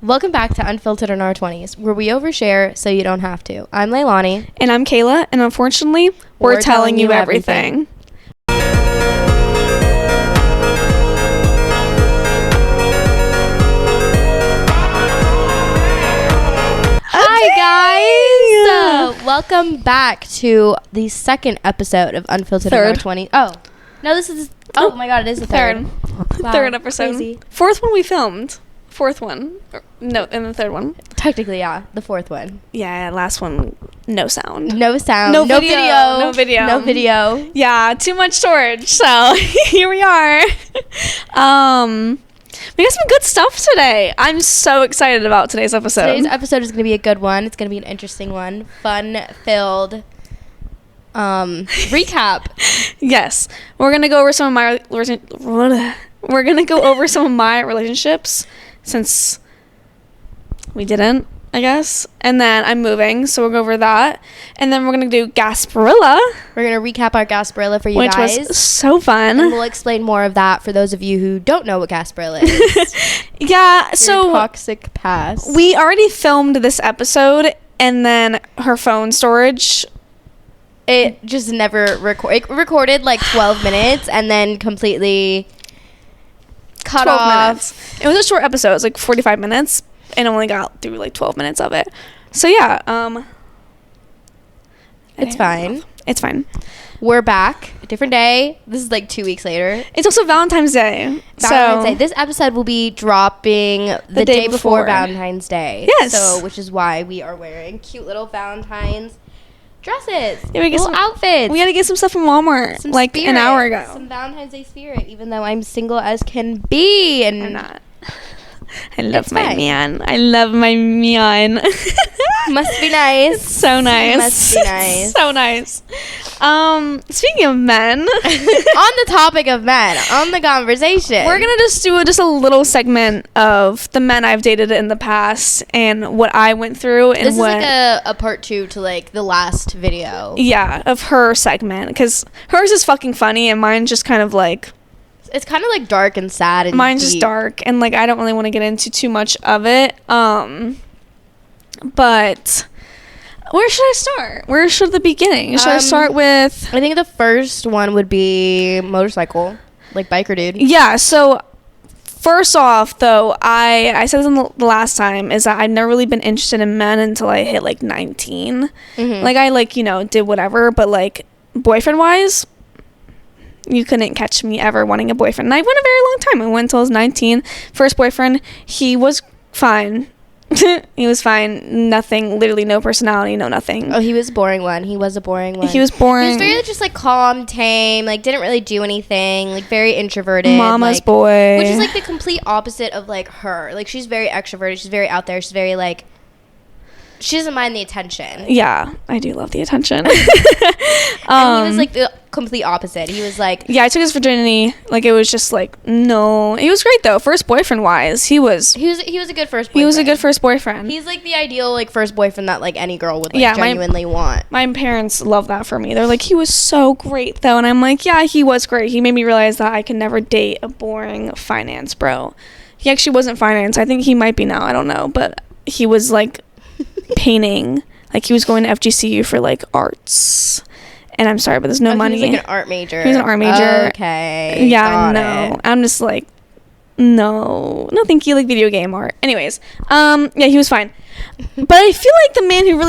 Welcome back to Unfiltered in Our 20s, where we overshare so you don't have to. I'm Leilani. And I'm Kayla, and unfortunately, we're telling you everything. Hi, guys! Welcome back to the second episode of Unfiltered in Our 20s. Oh, no, this is... Oh, my God, it is the third. Wow, third episode. Crazy. Fourth one we filmed. Fourth one. No, and the third one. Technically, yeah. The fourth one. Yeah, last one, no sound. No sound. No video. No video. Yeah, too much storage. So, here we are. We got some good stuff today. I'm so excited about today's episode. Today's episode is going to be a good one. It's going to be an interesting one. Fun-filled recap. Yes. We're going to go over some of my... We're going to go over some of my relationships since we didn't, I guess. And then I'm moving, so we'll go over that. And then we're going to do Gasparilla. We're going to recap our Gasparilla for you which guys. Which was so fun. And we'll explain more of that for those of you who don't know what Gasparilla is. Yeah, Your so... toxic past. We already filmed this episode, and then her phone storage... It just never it recorded like 12 minutes and then completely cut off. Minutes. It was a short episode. It was like 45 minutes and only got through like 12 minutes of it. So yeah, it's fine. It's fine. We're back. A different day. This is like 2 weeks later. It's also Valentine's Day. Valentine's Day. This episode will be dropping the day before Valentine's Day. Yes. So, which is why we are wearing cute little Valentine's dresses. Yeah, we get little outfits. We gotta get some stuff from Walmart some like spirit, an hour ago. Some Valentine's Day spirit, even though I'm single as can be. And I'm not. I love my man. I love my man. Must be nice. So nice. Must be nice. So nice. Speaking of men. On the topic of men, on the conversation. We're going to just do just a little segment of the men I've dated in the past and what I went through. And this is like a part 2 to like the last video. Yeah, of her segment. Because hers is fucking funny and mine's just kind of like... It's kind of like dark and sad and mine's deep. just dark and like I don't really want to get into too much of it. But where should I start? Where should the beginning? Should I start with... I think the first one would be motorcycle, like biker dude. Yeah, so first off, though, I said this in the last time, is that I'd never really been interested in men until I hit like 19. Mm-hmm. Like I like, did whatever, but like boyfriend-wise... You couldn't catch me ever wanting a boyfriend. And I went a very long time. I went until I was 19. First boyfriend, he was fine. He was fine. Nothing, literally no personality, no nothing. Oh, he was a boring one. He was a boring one. He was boring. He was very just like calm, tame, like didn't really do anything, like very introverted. Mama's like, boy. Which is like the complete opposite of like her. Like she's very extroverted. She's very out there. She's very like... She doesn't mind the attention. Yeah, I do love the attention. And he was like the complete opposite. He was like... Yeah, I took his virginity. Like, it was just like, no. He was great, though. First boyfriend-wise, he was... He was a good first boyfriend. He was a good first boyfriend. He's like the ideal like first boyfriend that like any girl would like genuinely want. My parents love that for me. They're like, he was so great, though. And I'm like, yeah, he was great. He made me realize that I can never date a boring finance bro. He actually wasn't finance. I think he might be now. I don't know. But he was like... painting, like he was going to FGCU for like arts, and I'm sorry, but there's no money. He was like an art major. He was an art major. Okay. Yeah, no. I'm just like, no, thank you. Like video game art. Anyways, yeah, he was fine, but I feel like the man who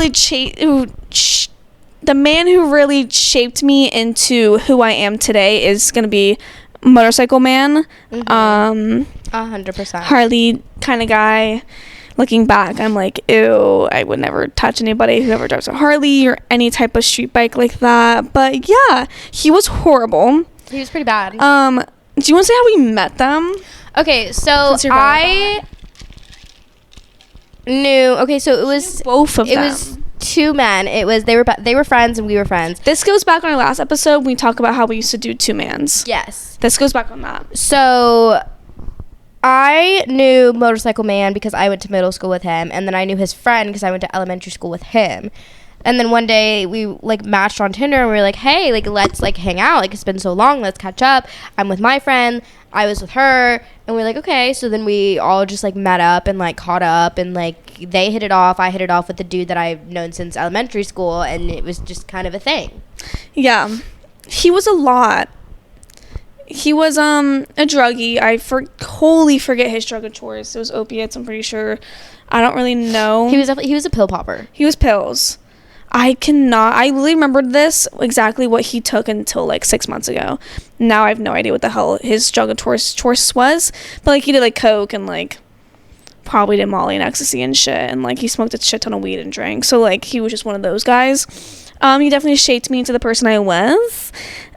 really shaped me into who I am today is gonna be motorcycle man. 100%. Harley kind of guy. Looking back, I'm like, ew, I would never touch anybody who ever drives a Harley or any type of street bike like that. But yeah, he was horrible. He was pretty bad. Do you want to say how we met them? Okay, so I knew. Okay, so it was both of them. It was two men. It was they were friends and we were friends. This goes back on our last episode. We talk about how we used to do two mans. Yes. This goes back on that. So I knew Motorcycle Man because I went to middle school with him, and then I knew his friend because I went to elementary school with him. And then one day we like matched on Tinder and we were like, hey, like let's like hang out. Like it's been so long, let's catch up. I'm with my friend, I was with her, and we are like, okay. So then we all just like met up and like caught up, and like they hit it off. I hit it off with the dude that I've known since elementary school, and it was just kind of a thing. Yeah. He was a lot. He was a druggie. I wholly forget his drug of choice. It was opiates, I'm pretty sure. I don't really know. He was a pill popper. He was pills. I really remembered this exactly what he took until like 6 months ago. Now I have no idea what the hell his drug of choice was. But like he did like coke and like probably did Molly and ecstasy and shit, and like he smoked a shit ton of weed and drank. So like he was just one of those guys. He definitely shaped me into the person I was.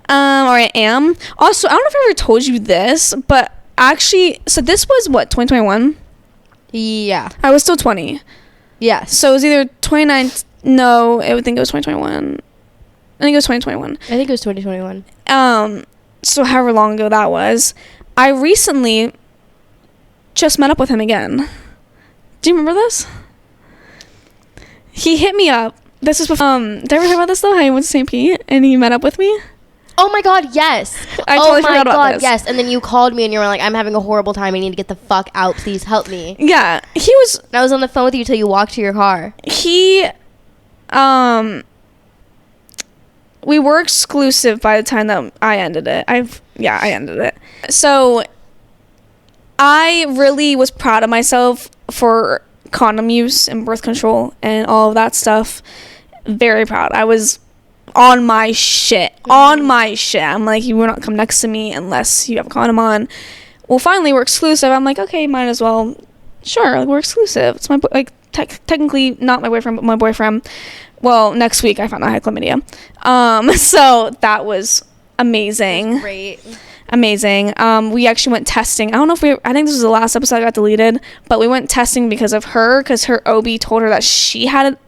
Or I am. Also, I don't know if I ever told you this, but actually, so this was what, 2021? Yeah. I was still 20. Yeah. So it was either 29. No, I would think it was 2021. I think it was 2021. I think it was 2021. So however long ago that was, I recently just met up with him again. Do you remember this? He hit me up. This was before, did I ever talk about this though? How he went to St. Pete and he met up with me? Oh my god, yes. I totally forgot about this. Yes. And then you called me and you were like, I'm having a horrible time. I need to get the fuck out. Please help me. Yeah. He was... And I was on the phone with you till you walked to your car. We were exclusive by the time that I ended it. I ended it. So I really was proud of myself for condom use and birth control and all of that stuff. Very proud. I was on my shit. I'm like, you will not come next to me unless you have a condom on. Well, finally we're exclusive. I'm like, okay, might as well. Sure, we're exclusive. It's my technically not my boyfriend, but my boyfriend. Well, next week I found out I had chlamydia. So that was amazing. That's great. Amazing. We actually went testing. I think this was the last episode that got deleted, but we went testing because of her, because her OB told her that she had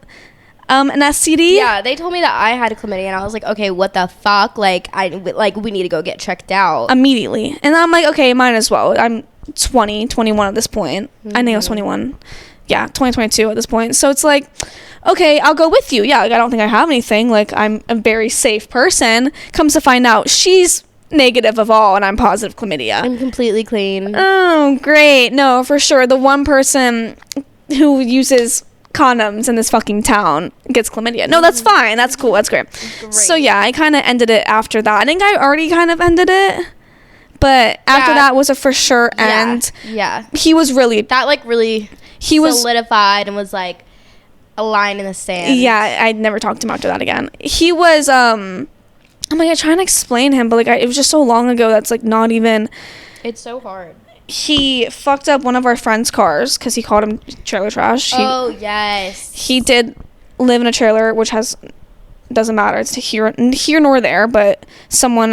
an STD. Yeah, they told me that I had chlamydia, and I was like, okay, what the fuck? Like, we need to go get checked out. Immediately. And I'm like, okay, might as well. I'm 21 at this point. I think I was 21. Yeah, 2022 at this point. So it's like, okay, I'll go with you. Yeah, like, I don't think I have anything. Like, I'm a very safe person. Comes to find out, she's negative of all, and I'm positive chlamydia. I'm completely clean. Oh, great. No, for sure. The one person who uses condoms in this fucking town gets chlamydia. No, that's fine. That's cool. That's great. So yeah, I kind of ended it after that. I think I already kind of ended it, but after that was a for sure end. Yeah. He was really... That like really solidified and was like a line in the sand. Yeah, I'd never talked to him after that again. He was... I'm like, I try to explain him, but like it was just so long ago that's like not even... It's so hard. He fucked up one of our friends' cars because he called him trailer trash. Yes. He did live in a trailer, which doesn't matter. It's here nor there, but someone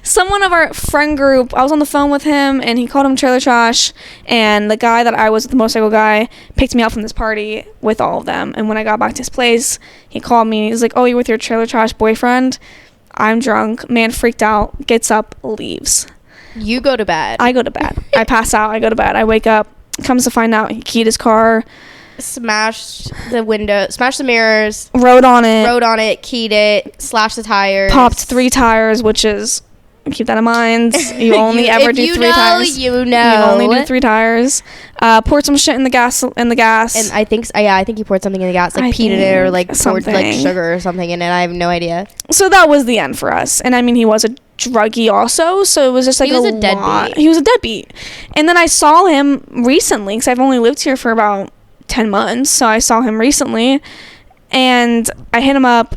someone of our friend group, I was on the phone with him, and he called him trailer trash, and the guy that I was with, the motorcycle guy, picked me up from this party with all of them, and when I got back to his place, he called me, and he was like, oh, you're with your trailer trash boyfriend? I'm drunk. Man freaked out, gets up, leaves. You go to bed. I go to bed. I pass out. I go to bed. I wake up. Comes to find out he keyed his car. Smashed the window. Smashed the mirrors. Rode on it. Keyed it. Slashed the tires. Popped 3 tires, which is... Keep that in mind. You only ever do 3 tires. You only do 3 tires. Poured some shit in the gas. And I think he poured something in the gas, like peed in it, or like poured like sugar or something in it. I have no idea. So that was the end for us. And I mean, he was a druggie also, so it was just like he was a deadbeat. He was a deadbeat. And then I saw him recently, because I've only lived here for about 10 months. So I saw him recently, and I hit him up.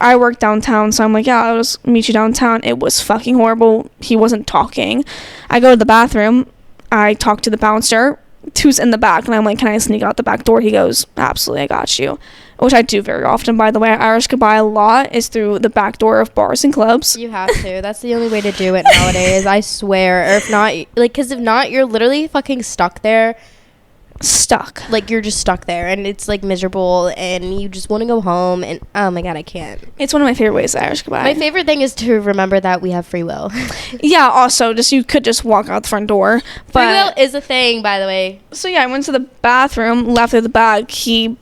I work downtown, so I'm like, yeah, I'll just meet you downtown. It was fucking horrible. He wasn't talking. I go to the bathroom. I talk to the bouncer who's in the back, and I'm like, can I sneak out the back door? He goes, absolutely, I got you. Which I do very often, by the way. Irish goodbye a lot is through the back door of bars and clubs. You have to. That's the only way to do it nowadays, I swear. Or if not, like, because if not, you're literally fucking stuck there stuck. Like, you're just stuck there, and it's, like, miserable, and you just want to go home, and, oh, my God, I can't. It's one of my favorite ways to Irish goodbye. My favorite thing is to remember that we have free will. Yeah, also, just you could just walk out the front door. Free will is a thing, by the way. So, yeah, I went to the bathroom, left with the bag. He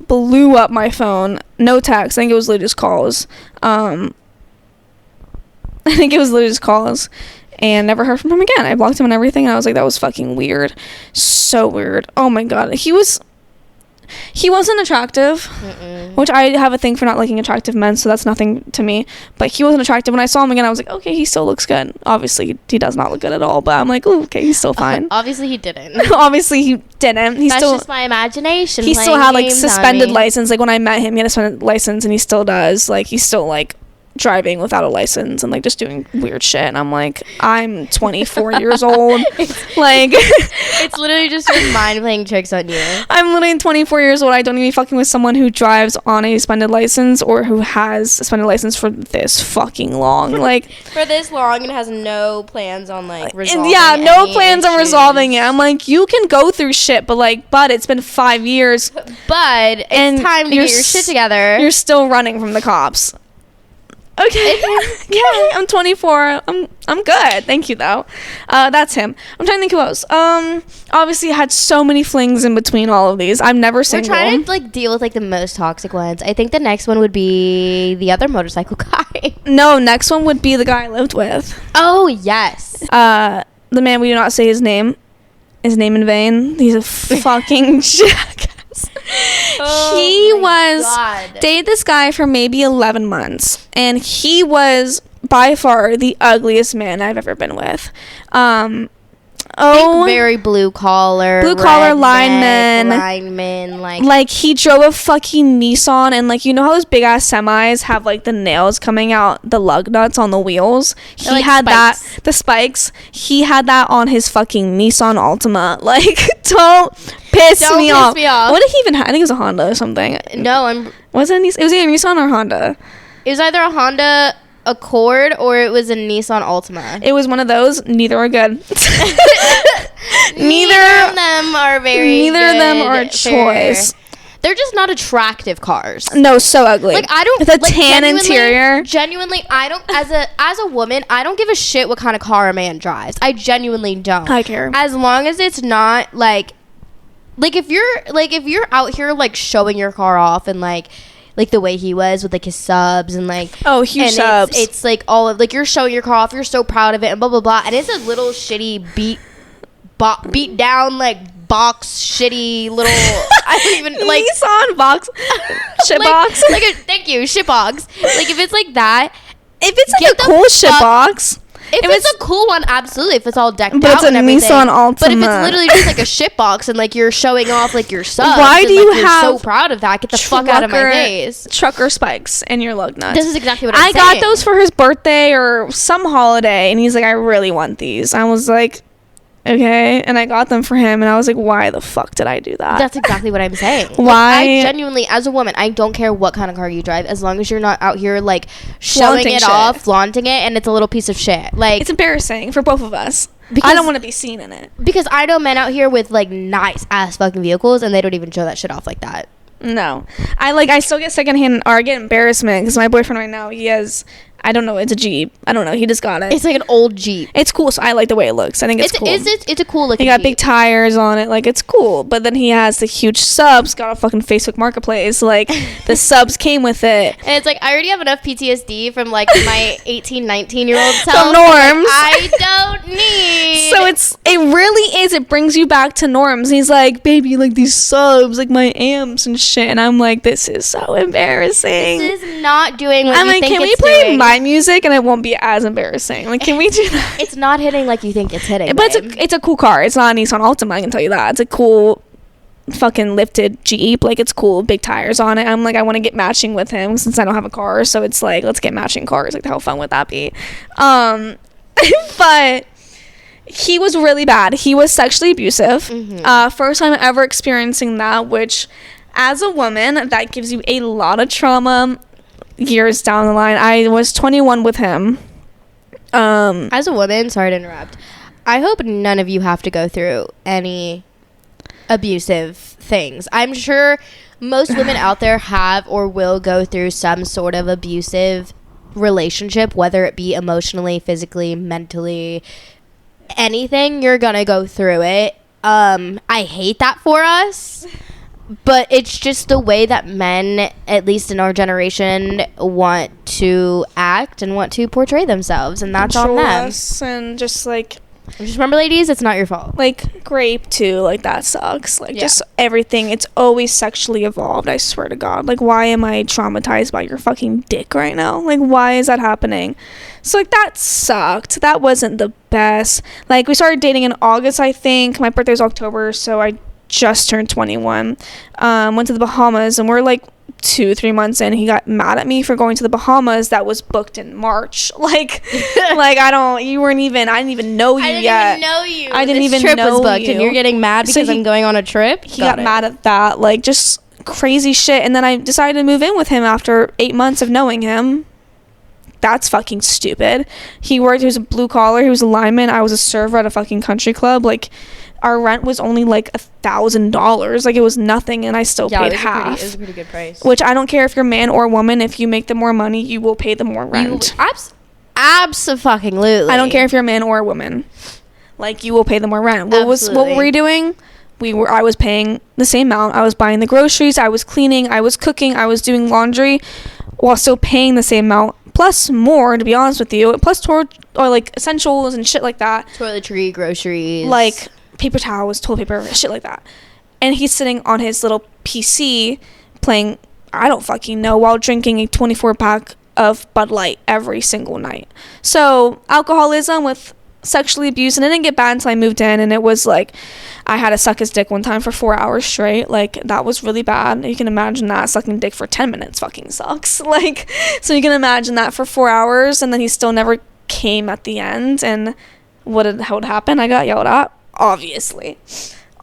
blew up my phone. No text. I think it was literally just calls. And never heard from him again. I blocked him and everything, and I was like, that was fucking weird. So weird. Oh my God. He wasn't attractive. Mm-mm. Which I have a thing for not liking attractive men, so that's nothing to me. But he wasn't attractive. When I saw him again, I was like, okay, he still looks good. Obviously, he does not look good at all, but I'm like, ooh, okay, he's still fine. Obviously, he didn't. Obviously, he didn't. That's just my imagination. He still had, like, suspended license. Like, when I met him, he had a suspended license, and he still does. Like, he's still, like, driving without a license and, like, just doing weird shit, and I'm like, I'm 24 years old. Like, it's literally just your mind playing tricks on you. I'm literally 24 years old. I don't even be fucking with someone who drives on a suspended license or who has a suspended license for this fucking long. Like, for this long, and has no plans on, like, resolving. Yeah, no plans issues. on resolving it. I'm like, you can go through shit, but, like, it's been 5 years. But it's time to get your shit together. You're still running from the cops. Okay. Yeah, I'm 24. I'm good. Thank you, though. That's him. I'm trying to think who else. Obviously, I had so many flings in between all of these. I'm never single. We're trying to, like, deal with, like, the most toxic ones. I think the next one would be the other motorcycle guy. No, next one would be the guy I lived with. Oh, yes. The man, we do not say his name in vain. He's a fucking jackass. Dated this guy for maybe 11 months, and he was by far the ugliest man I've ever been with. Very blue collar lineman, like he drove a fucking Nissan, and, like, you know how those big ass semis have, like, the nails coming out, the lug nuts on the wheels? He had spikes. The spikes. He had that on his fucking Nissan Altima. Like, don't piss me off. What did he even have? I think it was a Honda or something. No, was it either a Nissan or Honda? It was either a Honda Accord or it was a Nissan Altima. It was one of those. Neither are good. Neither of them are Neither of them are a choice. They're just not attractive cars. No, so ugly. Like, I don't. The tan interior. Genuinely, I don't. As a woman, I don't give a shit what kind of car a man drives. I genuinely don't. I care. As long as it's not like if you're out here, like, showing your car off and like the way he was with, like, his subs and, like, huge subs. It's like all of, like, you're showing your car off, you're so proud of it and blah blah blah, and it's a little shitty beat down, like, box shitty little I don't even like Nissan box shit box. Thank you, shit box. Like, if it's like that, if it's like a cool shit box. If it's a cool one, absolutely. If it's all decked out, but it's a Nissan Altima. But if it's literally just like a shit box and, like, you're showing off, like, your subs, why do you you're have so proud of that? Get the fuck out of my face. Trucker spikes in your lug nuts. This is exactly what I'm saying. I got those for his birthday or some holiday, and he's like, I really want these. I was like, okay, and I got them for him, and I was like, why the fuck did I do that? That's exactly what I'm saying. Why? Like, I genuinely, as a woman, I don't care what kind of car you drive, as long as you're not out here, like, showing it off, flaunting it, and it's a little piece of shit. Like, it's embarrassing for both of us. Because I don't want to be seen in it. Because I know men out here with, like, nice ass fucking vehicles, and they don't even show that shit off like that. No. I still get secondhand, or I get embarrassment, because my boyfriend right now, he has, I don't know, it's a Jeep. I don't know, he just got it. It's like an old Jeep. It's cool, so I like the way it looks. I think it's cool. It's a cool looking He got Jeep. big tires on it, like, it's cool. But then he has the huge subs, got a fucking Facebook Marketplace, like, the subs came with it. And it's like, I already have enough PTSD from, like, my 18, 19-year-old self. From norms. Like, I don't need. So it really is, it brings you back to norms. And he's like, baby, like, these subs, like, my amps and shit. And I'm like, this is so embarrassing. This is not doing what I'm you like, think can we it's play doing? my music and it won't be as embarrassing? Like, can we do that? It's not hitting like you think it's hitting. But it's a cool car. It's not a Nissan Altima, I can tell you that. It's a cool fucking lifted Jeep. Like, it's cool, big tires on it. I'm like, I want to get matching with him since I don't have a car. So it's like, let's get matching cars. Like, how fun would that be? But he was really bad. He was sexually abusive. Mm-hmm. First time ever experiencing that, which, as a woman, that gives you a lot of trauma years down the line. I was 21 with him. As a woman, sorry to interrupt, I hope none of you have to go through any abusive things. I'm sure most women out there have or will go through some sort of abusive relationship, whether it be emotionally, physically, mentally, anything. You're gonna go through it. I hate that for us, but it's just the way that men, at least in our generation, want to act and want to portray themselves, and that's on them. Us and just like, just remember, ladies, it's not your fault. like grape too, like that sucks. Like Yeah. just everything, it's always sexually evolved, I swear to God. Like, why am I traumatized by your fucking dick right now? Like, why is that happening? So like, that sucked. That wasn't the best. Like, we started dating in August, I think. My birthday was October, so I just turned 21. Went to the Bahamas, and we're like 2-3 months in. He got mad at me for going to the Bahamas that was booked in March. Like I didn't even know you yet. I didn't even trip know was booked, you. and you're getting mad So because I'm going on a trip. He got mad at that, like just crazy shit. And then I decided to move in with him after 8 months of knowing him. That's fucking stupid. He was a blue collar, he was a lineman, I was a server at a fucking country club. Like, our rent was only like $1,000. Like, it was nothing, and I still paid half. It was a pretty good price. Which, I don't care if you're man or woman, if you make the more money, you will pay the more rent. Abso-fucking-lutely. I don't care if you're a man or a woman. Like, you will pay the more rent. What were we doing? I was paying the same amount. I was buying the groceries, I was cleaning, I was cooking, I was doing laundry, while still paying the same amount, plus more, to be honest with you, plus or like essentials and shit like that. Toiletry, groceries. Like paper towels, toilet paper, shit like that. And he's sitting on his little PC playing, I don't fucking know, while drinking a 24-pack of Bud Light every single night. So, alcoholism with sexually abuse, and it didn't get bad until I moved in, and it was like, I had to suck his dick one time for 4 hours straight. Like, that was really bad. You can imagine that. Sucking dick for 10 minutes fucking sucks. Like, so you can imagine that for 4 hours, and then he still never came at the end. And how it happened? I got yelled at. Obviously.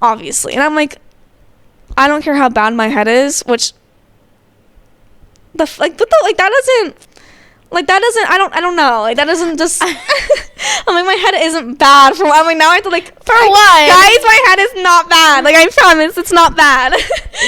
And I'm like, I don't care how bad my head is, which that doesn't, I don't know, like, that doesn't just, I'm like, my head isn't bad for, I'm like, now I have to, like, for what? Guys, my head is not bad, like, I promise, it's not bad.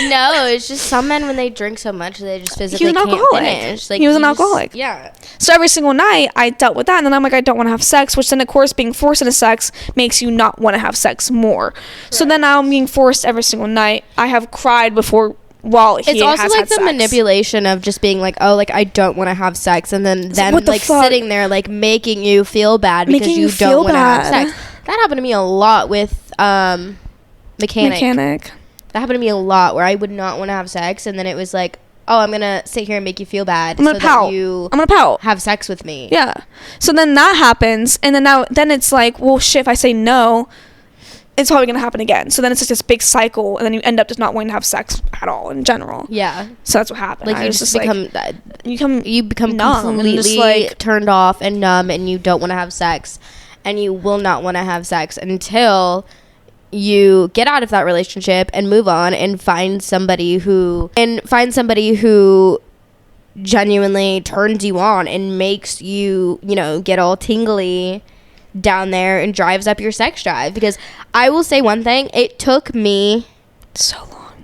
No, it's just some men, when they drink so much, they just physically can't finish. Like, he was an alcoholic. Yeah. So every single night, I dealt with that, and then I'm like, I don't want to have sex, which then, of course, being forced into sex makes you not want to have sex more. Correct. So then now I'm being forced every single night. I have cried before while he it's also has like had the sex. Manipulation of just being like, oh, like, I don't want to have sex, and then them like sitting there like making you feel bad because you don't want to have sex. That happened to me a lot with mechanic. That happened to me a lot, where I would not want to have sex, and then it was like, oh, I'm gonna sit here and make you feel bad, I'm gonna pout. Have sex with me. Yeah. So then that happens, and then it's like, well, shit, if I say no, it's probably gonna happen again. So then it's just this big cycle, and then you end up just not wanting to have sex at all in general. Yeah. So that's what happened. Like, you become numb, completely like turned off and numb, and you don't want to have sex, and you will not want to have sex until you get out of that relationship and move on and find somebody who genuinely turns you on and makes you, get all tingly down there and drives up your sex drive. Because I will say one thing, it took me so long.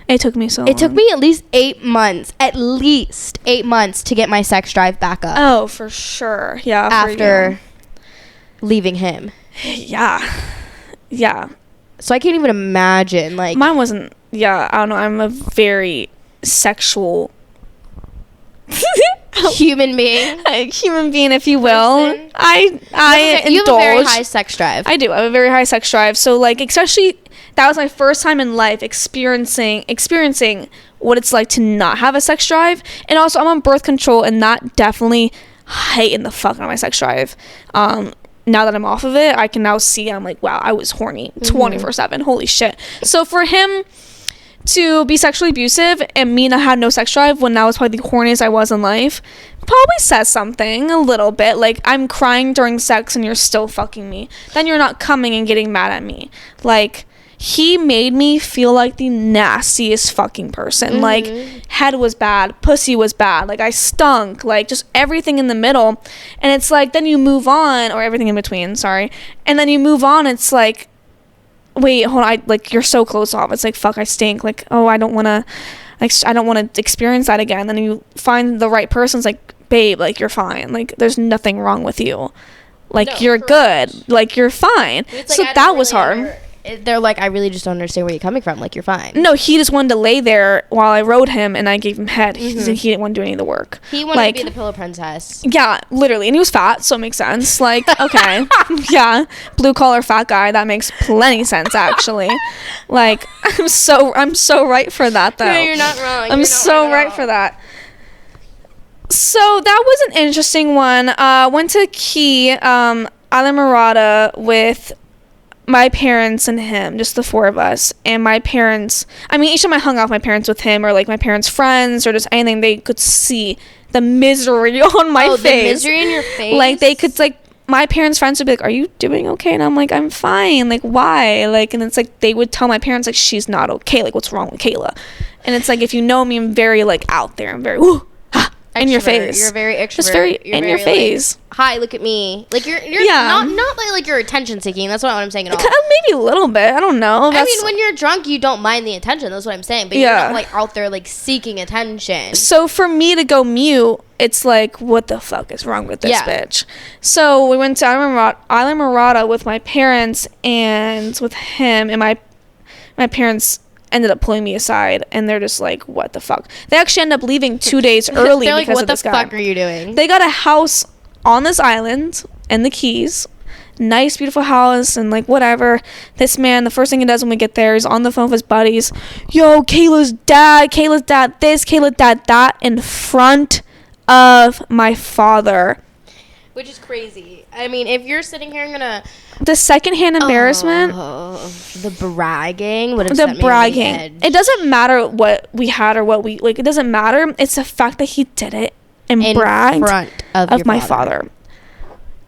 It took me at least 8 months, to get my sex drive back up. Oh, for sure. Yeah. After leaving him. Yeah. So I can't even imagine, like, mine wasn't. Yeah, I don't know. I'm a very sexual human being, if you will. Person. I indulge. You have a very high sex drive. I do. I have a very high sex drive. So, like, especially that was my first time in life experiencing what it's like to not have a sex drive. And also, I'm on birth control, and that definitely heightened the fuck out of my sex drive. Now that I'm off of it, I can now see, I'm like, wow, I was horny 24/7. Holy shit. So for him to be sexually abusive and me not have no sex drive when that was probably the horniest I was in life, probably says something a little bit. Like, I'm crying during sex and you're still fucking me. Then you're not coming and getting mad at me. Like, he made me feel like the nastiest fucking person. Like, head was bad, pussy was bad, like, I stunk, like, just everything in the middle. And it's like, then you move on, or everything in between, sorry, and then you move on, it's like, wait, hold on, you're so close off. It's like, fuck, I stink. Like, oh, I don't want to experience that again. Then you find the right person. It's like, babe, like, you're fine. Like, there's nothing wrong with you. Like, no, you're good. Like, you're fine. So that was hard. They're like, I really just don't understand where you're coming from. Like, you're fine. No, he just wanted to lay there while I rode him, and I gave him head. He didn't want to do any of the work. He wanted to be the pillow princess. Yeah, literally. And he was fat, so it makes sense. Like, okay. Yeah. Blue collar fat guy. That makes plenty sense, actually. Like, I'm so right for that, though. No, you're not wrong. I'm so right for that. So that was an interesting one. Went to Key, Isla Mirada with my parents and him, just the four of us. And my parents, I mean, each time I hung out with my parents with him, or like my parents' friends, or just anything, they could see the misery on my face. The misery in your face? Like, they could, like, my parents' friends would be like, are you doing okay? And I'm like, I'm fine. Like, why? Like, and it's like, they would tell my parents, like, she's not okay. Like, what's wrong with Kayla? And it's like, if you know me, I'm very, like, out there. I'm very, woo, ha, in your face. You're very extrovert. Just very you're in very, your face. Like, hi, look at me. Like, you're not like you're attention seeking. That's not what I'm saying at all. Maybe a little bit. I don't know. I mean, when you're drunk, you don't mind the attention. That's what I'm saying. But you're not like out there like seeking attention. So for me to go mute, it's like, what the fuck is wrong with this bitch? So we went to Isla Mirada with my parents and with him, and my parents ended up pulling me aside, and they're just like, what the fuck? They actually ended up leaving 2 days early they're like, because what of this guy. What the fuck are you doing? They got a house on this island in the Keys. Nice, beautiful house, and like, whatever. This man, the first thing he does when we get there is on the phone with his buddies. Yo, Kayla's dad this, Kayla's dad that, in front of my father. Which is crazy. I mean, if you're sitting here, I'm gonna... The secondhand embarrassment. The bragging. What the bragging. It doesn't matter what we had or what we... Like, it doesn't matter. It's the fact that he did it and bragged in front of my father.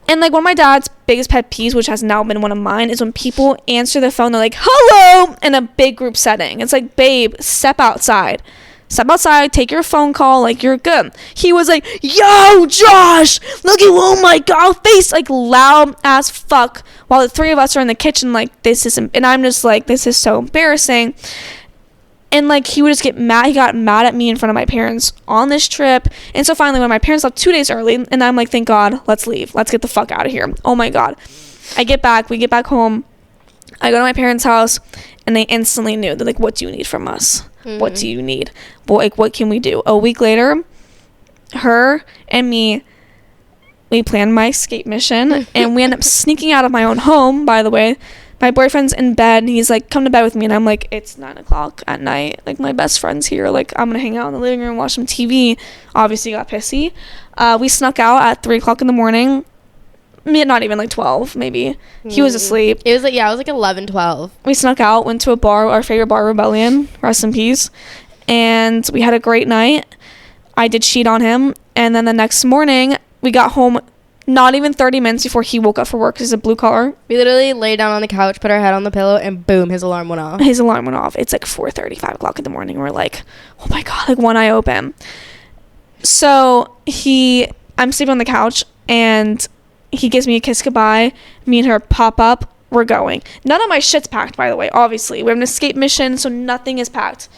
And, like, one of my dad's biggest pet peeves, which has now been one of mine, is when people answer the phone, they're like, hello, in a big group setting. It's like, babe, step outside. Step outside, take your phone call, like, you're good. He was like, yo, Josh, look at, oh my God, face, like, loud as fuck, while the three of us are in the kitchen, like, this is, and I'm just like, this is so embarrassing. And, like, he would just get mad. He got mad at me in front of my parents on this trip. And so finally, when my parents left 2 days early, and I'm like, thank God, let's leave. Let's get the fuck out of here. Oh my God. We get back home. I go to my parents' house, and they instantly knew. They're like, what do you need from us? Mm-hmm. What do you need? Well, like, what can we do? A week later, her and me, we planned my escape mission, and we end up sneaking out of my own home, by the way. My boyfriend's in bed, and he's like, come to bed with me. And I'm like, it's 9 o'clock at night. Like, my best friend's here. Like, I'm going to hang out in the living room, watch some TV. Obviously got pissy. We snuck out at 3 o'clock in the morning. Not even, like, 12, maybe. He was asleep. It was like 11, 12. We snuck out, went to a bar, our favorite bar, Rebellion. Rest in peace. And we had a great night. I did cheat on him. And then the next morning, we got home not even 30 minutes before he woke up for work, because he's a blue collar. We literally laid down on the couch, put our head on the pillow, and boom, his alarm went off. It's like 4:30, 5 o'clock in the morning. We're like, oh my God, like, one eye open. So I'm sleeping on the couch, and he gives me a kiss goodbye. Me and her pop up. We're going. None of my shit's packed, by the way, obviously. We have an escape mission, so nothing is packed.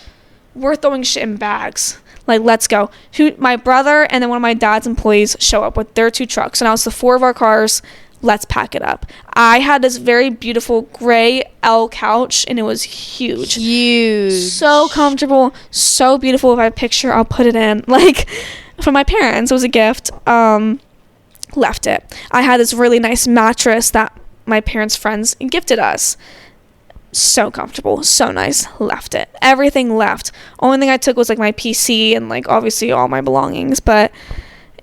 We're throwing shit in bags. Like, let's go. My brother and then one of my dad's employees show up with their 2 trucks. And now it's the 4 of our cars. Let's pack it up. I had this very beautiful gray L couch, and it was huge. So comfortable. So beautiful. If I have a picture, I'll put it in. Like, from my parents. It was a gift. Left it. I had this really nice mattress that my parents' friends gifted us. So comfortable, so nice. Left it. Everything left. Only thing I took was like my PC and like obviously all my belongings. But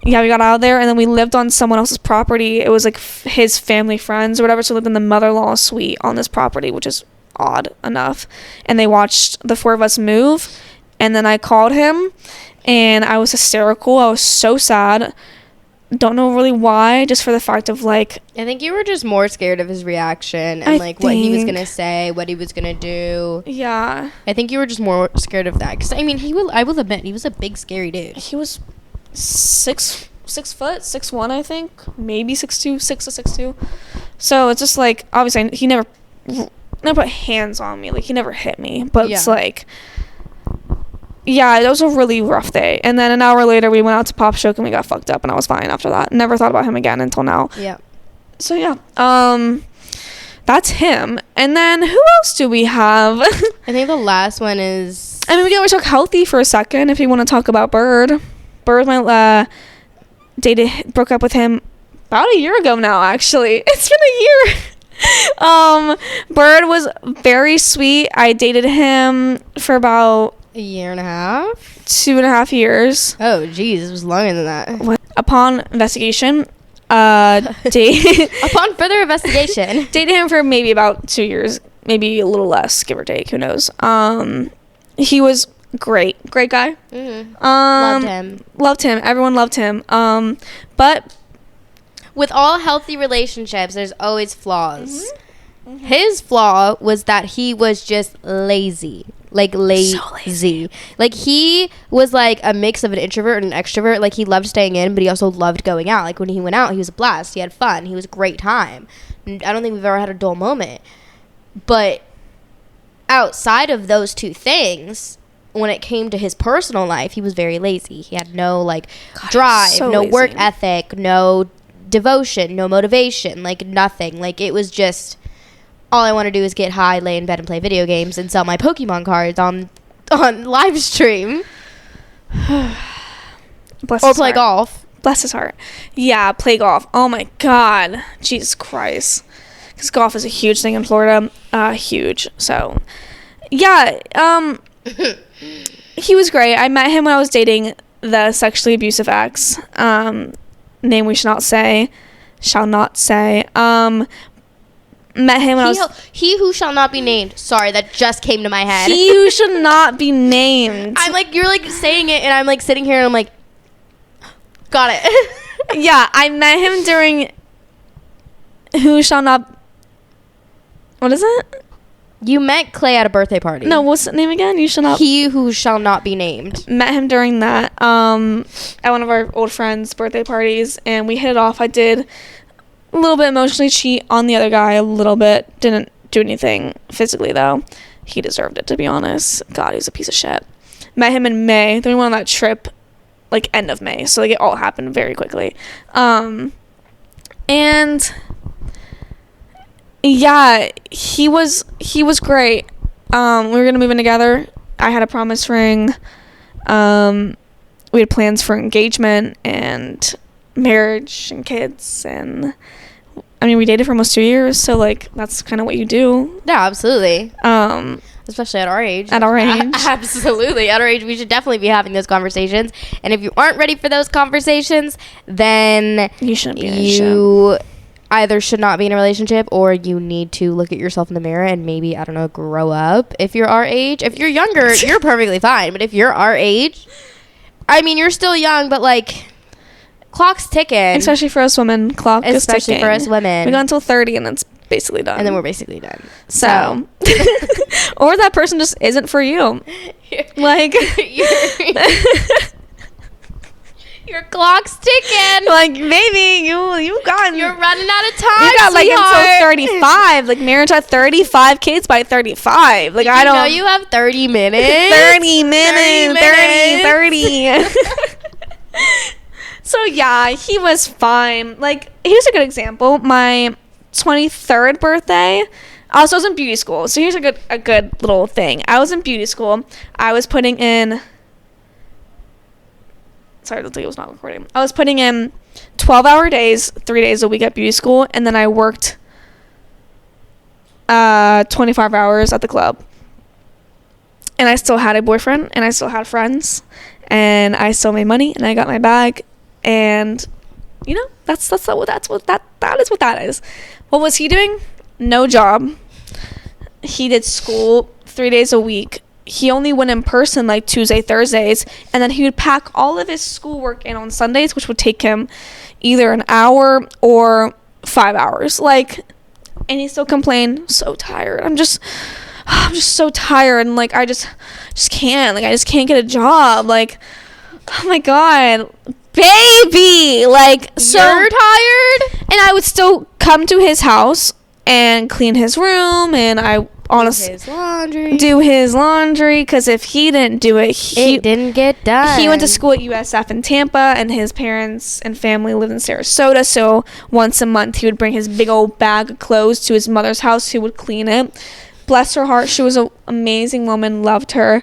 yeah, we got out of there, and then we lived on someone else's property. It was like his family friends or whatever. So we lived in the mother-in-law suite on this property, which is odd enough. And they watched the 4 of us move. And then I called him, and I was hysterical. I was so sad. Don't know really why, just for the fact of like, I think you were just more scared of his reaction and like what he was gonna say, what he was gonna do. Yeah, I think you were just more scared of that, because I mean, I will admit, he was a big scary dude. He was 6 foot 6'1", I think, maybe 6'2", 6 to 6'2". So it's just like, obviously he never never put hands on me. Like, he never hit me. But it's Yeah. like, yeah, it was a really rough day. And then an hour later, we went out to Pop Shook and we got fucked up, and I was fine after that. Never thought about him again until now. Yeah. So yeah, that's him. And then who else do we have? I think the last one is... I mean, we can always talk healthy for a second if you want to talk about Bird. Bird, my broke up with him about a year ago now, actually. It's been a year. Bird was very sweet. I dated him for about a year and a half? 2.5 years. Oh, geez, it was longer than that. Upon investigation, Upon further investigation. dated him for maybe about 2 years, maybe a little less, give or take. Who knows? He was great guy. Loved him. Everyone loved him. But with all healthy relationships, there's always flaws. His flaw was that he was just lazy. Like, lazy. So lazy. Like, he was like a mix of an introvert and an extrovert. Like, he loved staying in, but he also loved going out. Like, when he went out, he was a blast. He had fun. He was a great time. I don't think we've ever had a dull moment. But outside of those two things, when it came to his personal life, he was very lazy. He had no, like, drive, so no lazy. work ethic, no devotion, no motivation, like, nothing. Like, it was just... all I want to do is get high, lay in bed, and play video games and sell my Pokemon cards on live stream. bless Or his play heart. golf. Bless his heart. Yeah, play golf. Oh my God. Jesus Christ. Because golf is a huge thing in Florida. Huge. So, yeah. He was great. I met him when I was dating the sexually abusive ex. Name we shall not say. Met him when He who shall not be named. Sorry, that just came to my head. He who should not be named. I'm like, you're like saying it, and I'm like sitting here, and I'm like, got it. Yeah, I met him during who shall not... What is it? You met Clay at a birthday party. No, what's the name again? You shall not... He who shall not be named. Met him during that, at one of our old friends' birthday parties, and we hit it off. I did a little bit emotionally cheat on the other guy, a little bit. Didn't do anything physically, though. He deserved it, to be honest. God, he was a piece of shit. Met him in May. Then we went on that trip, like, end of May. So, like, it all happened very quickly. And... yeah, he was great. We were gonna move in together. I had a promise ring. We had plans for engagement and marriage and kids, and I mean, we dated for almost 2 years, so like that's kind of what you do. Yeah, absolutely. Especially at our age. Absolutely. At our age, we should definitely be having those conversations. And if you aren't ready for those conversations, then you shouldn't be in a relationship. Either should not be in a relationship, or you need to look at yourself in the mirror and maybe, I don't know, grow up. If you're our age, if you're younger, you're perfectly fine. But if you're our age, I mean, you're still young, but like, clock's ticking. Especially for us women, clock is ticking. Especially for us women. We got until 30 and it's basically done. And then we're basically done. So. Or that person just isn't for you. Like. Your clock's ticking. Like, baby, you got... You're running out of time, you got, like, sweetheart. until 35. Like, marriage at 35, kids by 35. Like, I don't... know you have 30 minutes? 30 minutes. 30. So, yeah, he was fine. Like, here's a good example. My 23rd birthday... I was in beauty school. So, here's a good little thing. I was in beauty school. I was putting in... Sorry, it was not recording. I was putting in 12-hour days, 3 days a week at beauty school, and then I worked 25 hours at the club. And I still had a boyfriend, and I still had friends, and I still made money, and I got my bag, and you know, that is what that is. What was he doing? No job. He did school 3 days a week. He only went in person like Tuesday, Thursdays, and then he would pack all of his schoolwork in on Sundays, which would take him either an hour or 5 hours. Like, and he still complained, so tired. I'm just so tired, and like I just can't. Like, I just can't get a job. Like, oh my God, baby. Like, so you're tired, and I would still come to his house and clean his room, and I honestly do his laundry, because if he didn't do it, it didn't get done. He went to school at USF in Tampa, and his parents and family lived in Sarasota, so once a month he would bring his big old bag of clothes to his mother's house, who would clean it. Bless her heart, she was an amazing woman, loved her,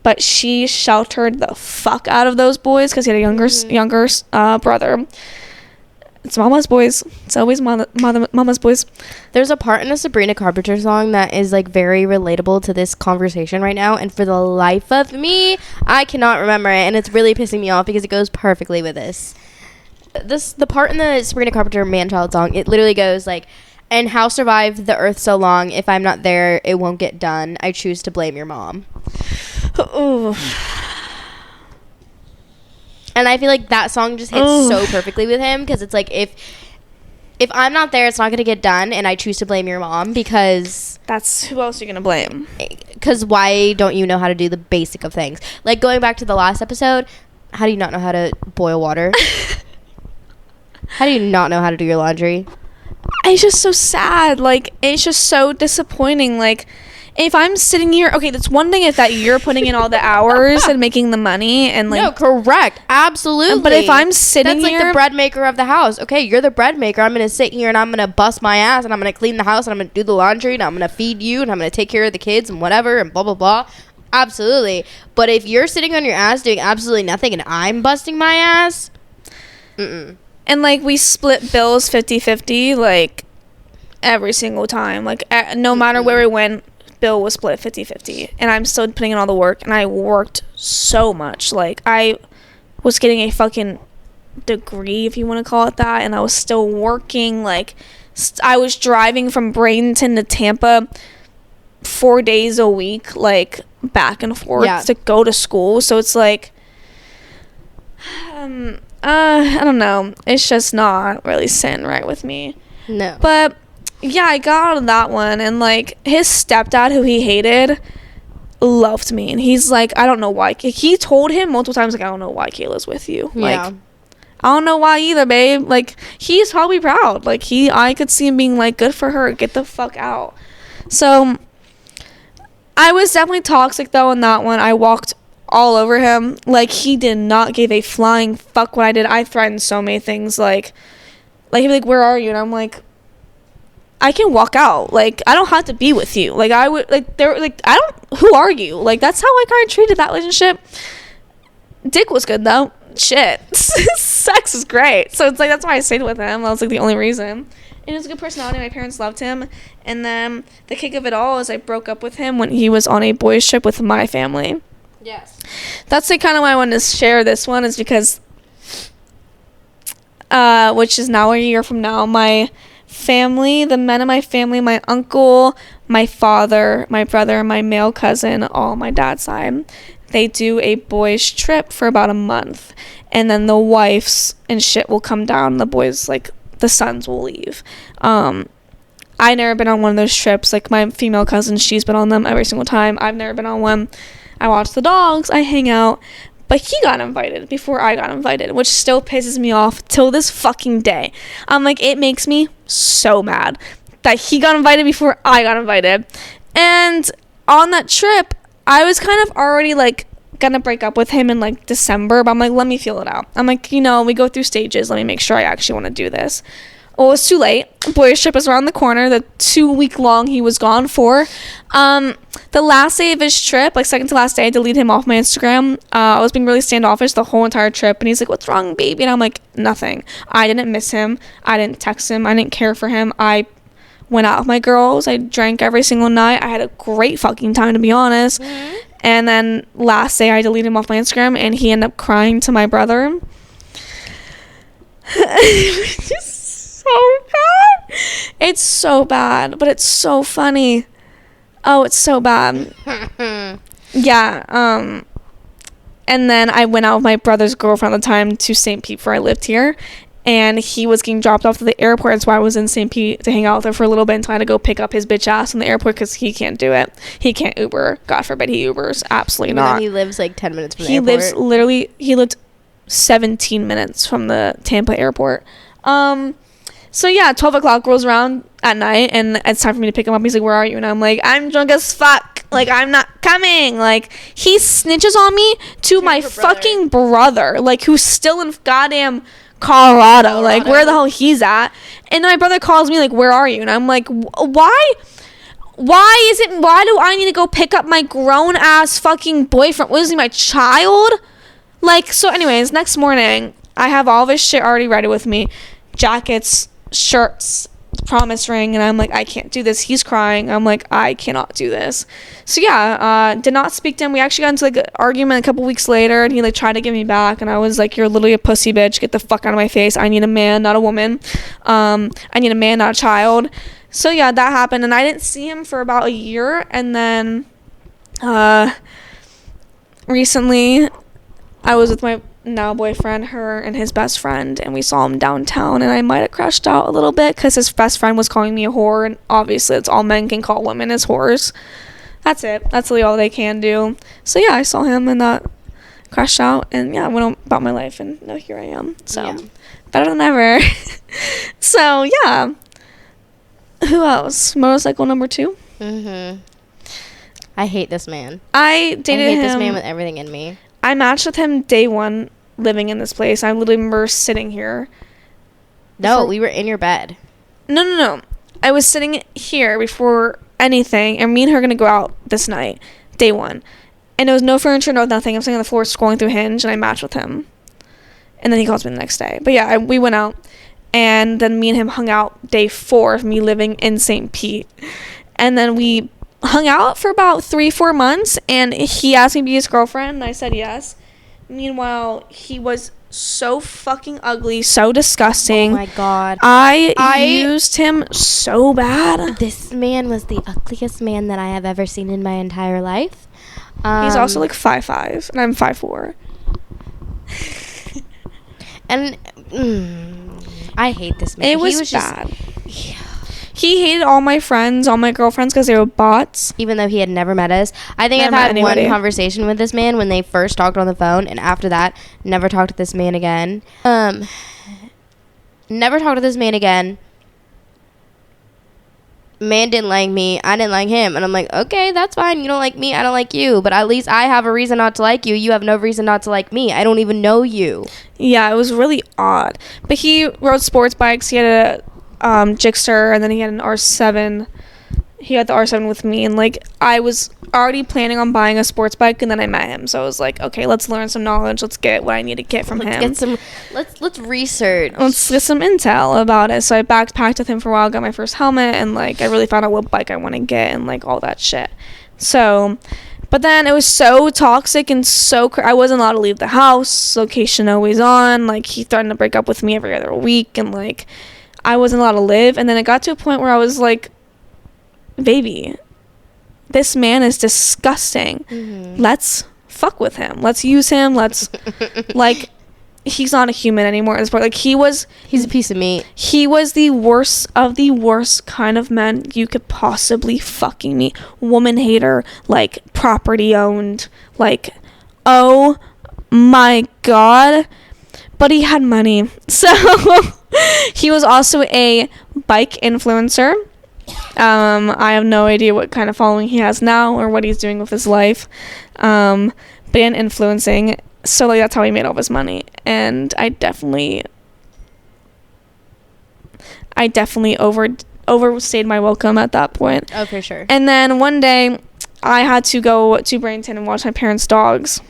but she sheltered the fuck out of those boys because he had a younger brother. It's mama's boys. It's always mama's boys. There's a part in a Sabrina Carpenter song that is like very relatable to this conversation right now, and for the life of me, I cannot remember it, and it's really pissing me off because it goes perfectly with this. The part in the Sabrina Carpenter Man-Child song, it literally goes like, "And how survive the earth so long? If I'm not there, it won't get done. I choose to blame your mom." Ooh. And I feel like that song just hits so perfectly with him, because it's like, if I'm not there, it's not going to get done, and I choose to blame your mom, because... That's who else are you going to blame? Because why don't you know how to do the basic of things? Like, going back to the last episode, how do you not know how to boil water? How do you not know how to do your laundry? It's just so sad. Like, it's just so disappointing. Like, if I'm sitting here, okay, that's one thing if that you're putting in all the hours and making the money and like... No, correct. Absolutely. But if I'm sitting here... That's here, like the bread maker of the house. Okay, you're the bread maker. I'm going to sit here and I'm going to bust my ass and I'm going to clean the house and I'm going to do the laundry and I'm going to feed you and I'm going to take care of the kids and whatever and blah, blah, blah. Absolutely. But if you're sitting on your ass doing absolutely nothing and I'm busting my ass... Mm-mm. And like, we split bills 50-50, like, every single time. Like, no matter where we went... Bill was split 50-50, and I'm still putting in all the work, and I worked so much. Like, I was getting a fucking degree, if you want to call it that, and I was still working. Like, I was driving from Bradenton to Tampa 4 days a week, like, back and forth to go to school. So it's like, I don't know, it's just not really sitting right with me. No. But yeah, I got out of that one, and like, his stepdad, who he hated, loved me, and he's like, I don't know why. He told him multiple times, like, I don't know why Kayla's with you. Like, I don't know why either, babe. Like, he's probably proud. Like, I could see him being like, good for her, get the fuck out. So I was definitely toxic though in that one. I walked all over him. Like, he did not give a flying fuck what I did. I threatened so many things. Like he'd be like, where are you? And I'm like, I can walk out. Like, I don't have to be with you. Like, I would, like, they're like, who are you? Like, that's how I kind of treated that relationship. Dick was good though. Shit. Sex is great. So it's like, that's why I stayed with him. That was like the only reason. And he was a good personality. My parents loved him. And then the kick of it all is I broke up with him when he was on a boys trip with my family. Yes. That's like kind of why I wanted to share this one, is because, which is now a year from now, my family, the men of my family, my uncle, my father, my brother, my male cousin, all my dad's side, they do a boys trip for about a month, and then the wives and shit will come down. The boys, like, the sons will leave. I never been on one of those trips. Like, my female cousin, she's been on them every single time. I've never been on one. I watch the dogs, I hang out, but he got invited before I got invited, which still pisses me off till this fucking day. I'm like, it makes me so mad that he got invited before I got invited. And on that trip, I was kind of already like gonna break up with him in like December, but I'm like, let me feel it out. I'm like, you know, we go through stages. Let me make sure I actually want to do this. Well, it's too late. Boys trip was around the corner. The 2 week long he was gone for. The last day of his trip, like second to last day, I deleted him off my Instagram. I was being really standoffish the whole entire trip, and he's like, what's wrong, baby? And I'm like, nothing. I didn't miss him. I didn't text him. I didn't care for him. I went out with my girls. I drank every single night. I had a great fucking time, to be honest. Mm-hmm. And then last day I deleted him off my Instagram, and he ended up crying to my brother. It's just so bad. It's so bad, but it's so funny. Oh, it's so bad. Yeah. And then I went out with my brother's girlfriend at the time to St. Pete, where I lived here, and he was getting dropped off to the airport. That's why I was in St. Pete to hang out with him for a little bit until I had to go pick up his bitch ass in the airport, because he can't do it. He can't Uber. God forbid he Ubers. Absolutely not. He lives like 10 minutes from the airport. He lived 17 minutes from the Tampa airport. So yeah, 12 o'clock rolls around at night, and it's time for me to pick him up. He's like, where are you? And I'm like, I'm drunk as fuck. Like, I'm not coming. Like, he snitches on me to my fucking brother, like, who's still in goddamn Colorado. Like, where the hell he's at? And my brother calls me, like, where are you? And I'm like, why do I need to go pick up my grown-ass fucking boyfriend? What is he, my child? Like, so anyways, next morning, I have all this shit already ready with me. Jackets, shirts, promise ring, and I'm like, I can't do this. He's crying. I'm like, I cannot do this. So yeah, did not speak to him. We actually got into like an argument a couple weeks later, and he like tried to get me back, and I was like, you're literally a pussy bitch. Get the fuck out of my face. I need a man, not a woman. I need a man, not a child. So yeah, that happened, and I didn't see him for about a year, and then recently I was with my now boyfriend, her and his best friend, and we saw him downtown, and I might have crashed out a little bit because his best friend was calling me a whore, and obviously it's all men can call women as whores. That's it. That's really all they can do. So yeah, I saw him and that crashed out, and yeah, I went about my life, and now here I am. So yeah. Better than ever. So yeah. Who else? Motorcycle number 2? I hate this man. I hate this man with everything in me. I matched with him day 1 living in this place. I literally remember sitting here. No, we were in your bed. No. I was sitting here before anything, and me and her were going to go out this night, day 1. And there was no furniture, no nothing. I'm sitting on the floor scrolling through Hinge, and I matched with him. And then he calls me the next day. But yeah, we went out. And then me and him hung out day 4 of me living in St. Pete. And then we hung out for about 3-4 months, and he asked me to be his girlfriend, and I said yes. Meanwhile, he was so fucking ugly, so disgusting. Oh my god. I used him so bad. This man was the ugliest man that I have ever seen in my entire life. He's also like 5'5", and I'm 5'4". And I hate this man. It was bad. He hated all my friends, all my girlfriends, because they were bots. Even though he had never met us. I think I've had one conversation with this man when they first talked on the phone, and after that, never talked to this man again. Never talked to this man again. Man didn't like me. I didn't like him. And I'm like, okay, that's fine. You don't like me. I don't like you. But at least I have a reason not to like you. You have no reason not to like me. I don't even know you. Yeah, it was really odd. But he rode sports bikes. He had a Gixxer, and then he had an R7. He had the R7 with me, and like I was already planning on buying a sports bike, and then I met him, so I was like, okay, let's learn some knowledge. Let's get what I need to get from him. Let's research. Let's get some intel about it. So I backpacked with him for a while, got my first helmet, and like I really found out what bike I want to get and like all that shit. So, but then it was so toxic and so I wasn't allowed to leave the house. Location always on. Like he threatened to break up with me every other week, and like I wasn't allowed to live. And then it got to a point where I was like, baby, this man is disgusting. Let's fuck with him. Let's use him. Let's like, he's not a human anymore at this point. Like he's a piece of meat. He was the worst of the worst kind of men you could possibly fucking meet. Woman hater, like property owned, like, oh my god. But he had money. So he was also a bike influencer. I have no idea what kind of following he has now or what he's doing with his life. But in influencing, so like that's how he made all his money. And I definitely overstayed my welcome at that point. Oh, for sure. And then one day I had to go to Bradenton and watch my parents' dogs.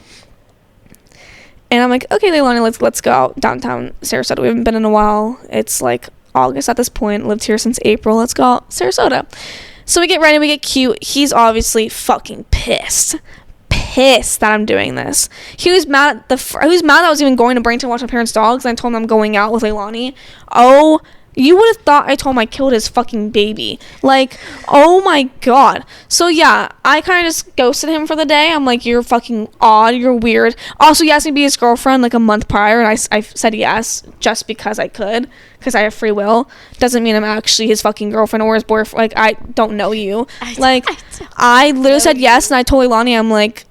And I'm like, okay, Leilani, let's go out downtown Sarasota. We haven't been in a while. It's like August at this point. Lived here since April. Let's go out Sarasota. So we get ready. We get cute. He's obviously fucking pissed that I'm doing this. He was mad that I was even going to Bradenton to watch my parents' dogs. And I told him I'm going out with Leilani. Oh, you would have thought I told him I killed his fucking baby. Like, oh my god. So yeah, I kind of just ghosted him for the day. I'm like, you're fucking odd. You're weird. Also, he asked me to be his girlfriend like a month prior, and I said yes just because I could, because I have free will. Doesn't mean I'm actually his fucking girlfriend or his boyfriend. Like, I don't know you. I literally said yes, and I told Leilani, I'm like,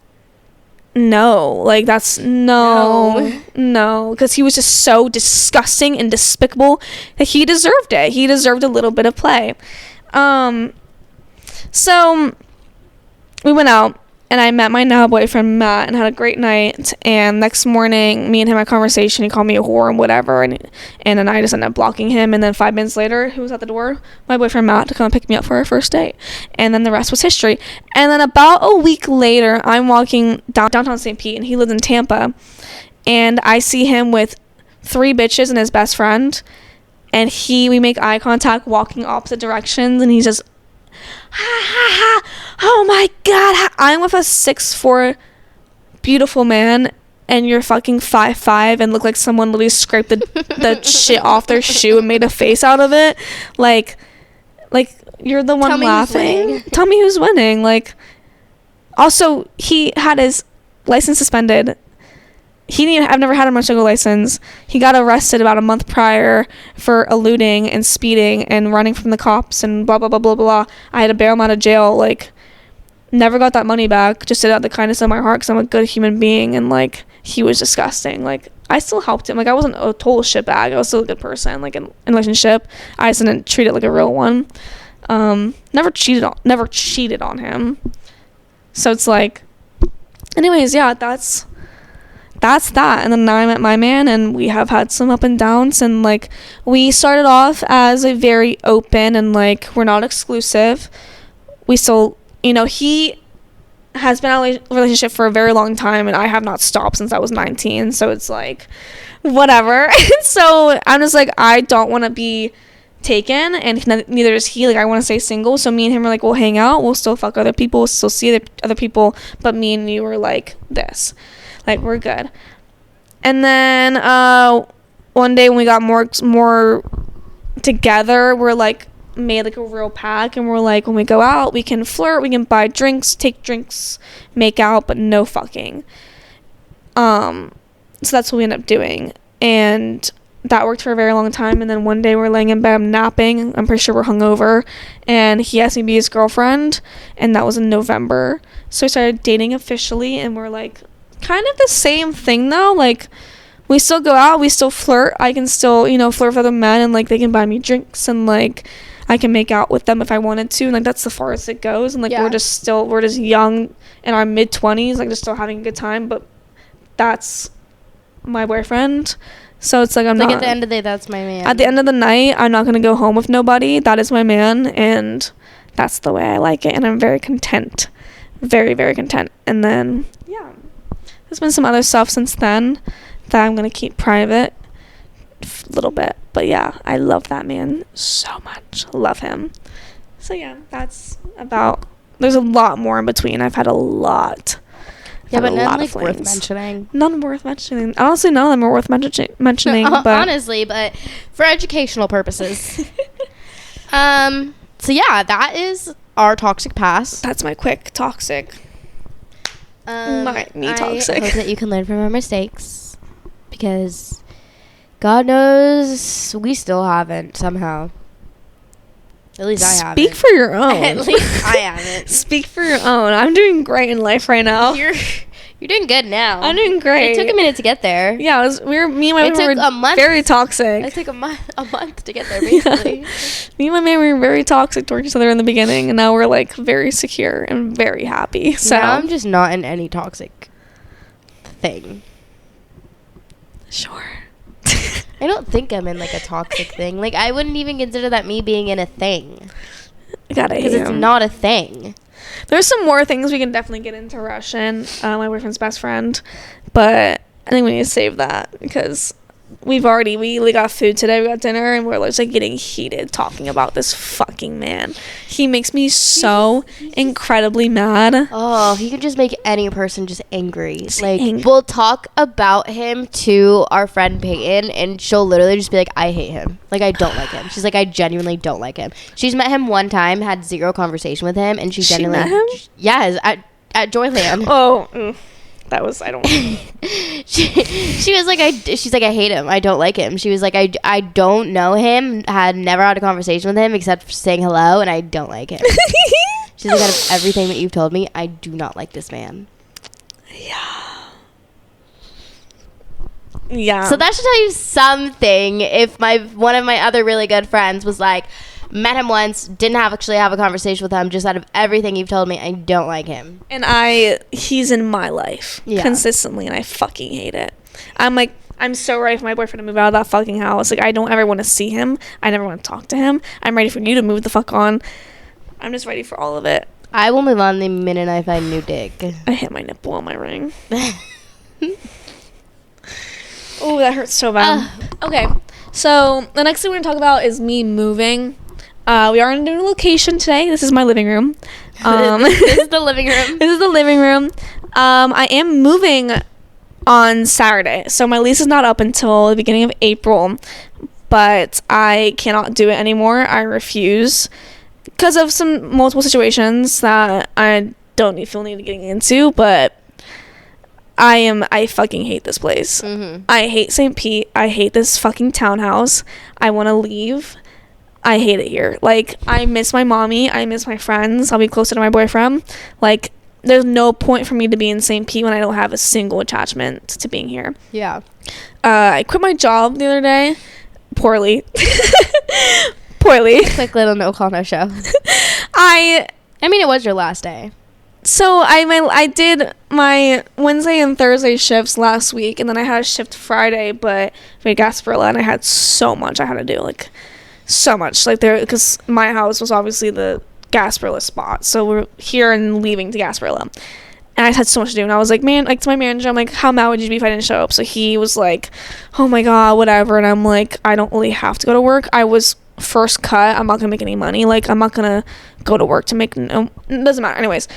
no, like that's no, because he was just so disgusting and despicable that he deserved it. He deserved a little bit of play. So we went out and I met my now boyfriend Matt and had a great night. And next morning, me and him had a conversation. He called me a whore and whatever, and then I just ended up blocking him. And then 5 minutes later, who was at the door? My boyfriend Matt, to come pick me up for our first date. And then the rest was history. And then about a week later, I'm walking downtown St. Pete, and he lives in Tampa. And I see him with 3 bitches and his best friend. And we make eye contact, walking opposite directions, and he's just, ha ha ha, oh my god, I'm with a 6'4" beautiful man, and you're fucking 5'5" and look like someone literally scraped the shit off their shoe and made a face out of it. Like you're the one laughing. Tell me who's winning. Like, also, he had his license suspended. I've never had a motorcycle license. He got arrested about a month prior for eluding and speeding and running from the cops and blah, blah, blah, blah, blah. I had to bail him out of jail. Like, never got that money back. Just did it out of the kindness of my heart because I'm a good human being. And, like, he was disgusting. Like, I still helped him. Like, I wasn't a total shitbag. I was still a good person, like, in a relationship. I just didn't treat it like a real one. Never cheated on him. So it's like, anyways, yeah, that's that. And then now I met my man, and we have had some up and downs, and like we started off as a very open and like we're not exclusive. We still, he has been in a relationship for a very long time, and I have not stopped since I was 19, so it's like whatever. So I'm just like, I don't want to be taken, and neither is he. Like, I want to stay single, so me and him are like, we'll hang out, we'll still fuck other people, we'll still see other people, but me and you are like this. Like, we're good. And then one day when we got more together, we're like made like a real pack, and we're like, when we go out, we can flirt, we can buy drinks, take drinks, make out, but no fucking. So that's what we ended up doing, and that worked for a very long time. And then one day we're laying in bed, I'm napping, I'm pretty sure we're hungover, and he asked me to be his girlfriend, and that was in November. So we started dating officially, and we're like kind of the same thing though. Like, we still go out, we still flirt, I can still flirt with other men, and like they can buy me drinks, and like I can make out with them if I wanted to, and like that's the farthest it goes. And like we're just young in our mid-20s, like just still having a good time. But that's my boyfriend. So it's like, I'm not, at the end of the day, that's my man. At the end of the night, I'm not gonna go home with nobody. That is my man, and that's the way I like it, and I'm very content, very, very content. And then there's been some other stuff since then that I'm gonna keep private a little bit, but yeah, I love that man so much. Love him. So yeah, that's about. There's a lot more in between. I've had a lot. Yeah, but none like worth mentioning. None worth mentioning. Honestly, none of them are worth mentioning. But honestly, but for educational purposes. So yeah, that is our toxic past. That's my quick toxic. Me toxic. I hope that you can learn from our mistakes, because God knows we still haven't somehow. At least I haven't. Speak for your own. At least I haven't. Speak for your own. I'm doing great in life right now. You're doing good now. I'm doing great. It took a minute to get there. Yeah, me and my man were very toxic. It took a month to get there, basically. Me and my man were very toxic towards each other in the beginning, and now we're like very secure and very happy. So now I'm just not in any toxic thing. Sure. I don't think I'm in like a toxic thing. Like, I wouldn't even consider that me being in a thing. Because it's not a thing. There's some more things we can definitely get into Russian, my boyfriend's best friend, but I think we need to save that because we got food today, we got dinner, and we're just like getting heated talking about this fucking man. He makes me so incredibly mad. Oh, he can just make any person just angry. We'll talk about him to our friend Peyton, and she'll literally just be like, I hate him. Like, I don't like him. She's like, I genuinely don't like him. She's met him one time, had zero conversation with him, and she genuinely met him? Yes, at Joyland. Oh, that was, I don't she was like, she's like, I hate him, I don't like him. She was like, I don't know him, had never had a conversation with him except for saying hello, and I don't like him. She's like, out of everything that you've told me, I do not like this man. Yeah. Yeah. So that should tell you something. If one of my other really good friends was like, met him once, didn't actually have a conversation with him, just out of everything you've told me, I don't like him. And he's in my life consistently, and I fucking hate it. I'm so ready for my boyfriend to move out of that fucking house. Like, I don't ever want to see him. I never want to talk to him. I'm ready for you to move the fuck on. I'm just ready for all of it. I will move on the minute I find new dick. I hit my nipple on my ring. Oh, that hurts so bad. Okay, so the next thing we're going to talk about is me moving. We are in a new location today. This is my living room. This is the living room. This is the living room. I am moving on Saturday. So my lease is not up until the beginning of April. But I cannot do it anymore. I refuse. Because of some multiple situations that I don't feel need to get into. But I fucking hate this place. Mm-hmm. I hate St. Pete. I hate this fucking townhouse. I want to leave. I hate it here. Like, I miss my mommy. I miss my friends. I'll be closer to my boyfriend. Like, there's no point for me to be in St. Pete when I don't have a single attachment to being here. Yeah. I quit my job the other day. Poorly. Quick little no call, no show. I mean, it was your last day. So I did my Wednesday and Thursday shifts last week, and then I had a shift Friday, but we had Gasparilla, and I had so much I had to do. Like, so much, like, there, because my house was obviously the Gasparilla spot, so we're here and leaving to Gasparilla, and I had so much to do, and I was like, man, like, to my manager, I'm like, how mad would you be if I didn't show up? So he was like, oh my god, whatever, and I'm like, I don't really have to go to work. I was first cut. I'm not gonna make any money. Like, I'm not gonna go to work to make it doesn't matter anyways.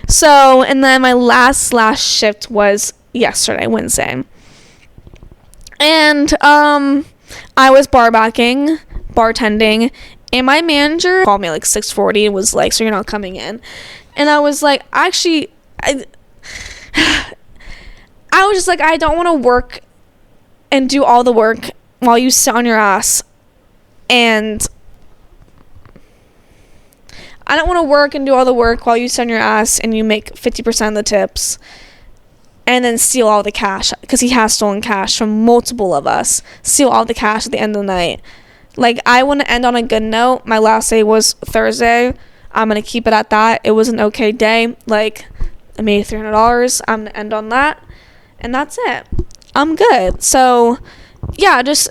So, and then my last shift was yesterday, Wednesday, and I was bartending, and my manager called me like 6:40 and was like, so you're not coming in? And I was like, actually, I was just like, I don't want to work and do all the work while you sit on your ass, and I don't want to work and do all the work while you sit on your ass and you make 50% of the tips and then steal all the cash, because he has stolen cash from multiple of us. Steal all the cash at the end of the night. Like, I want to end on a good note. My last day was Thursday. I'm going to keep it at that. It was an okay day. Like, I made $300. I'm going to end on that. And that's it. I'm good. So, yeah, just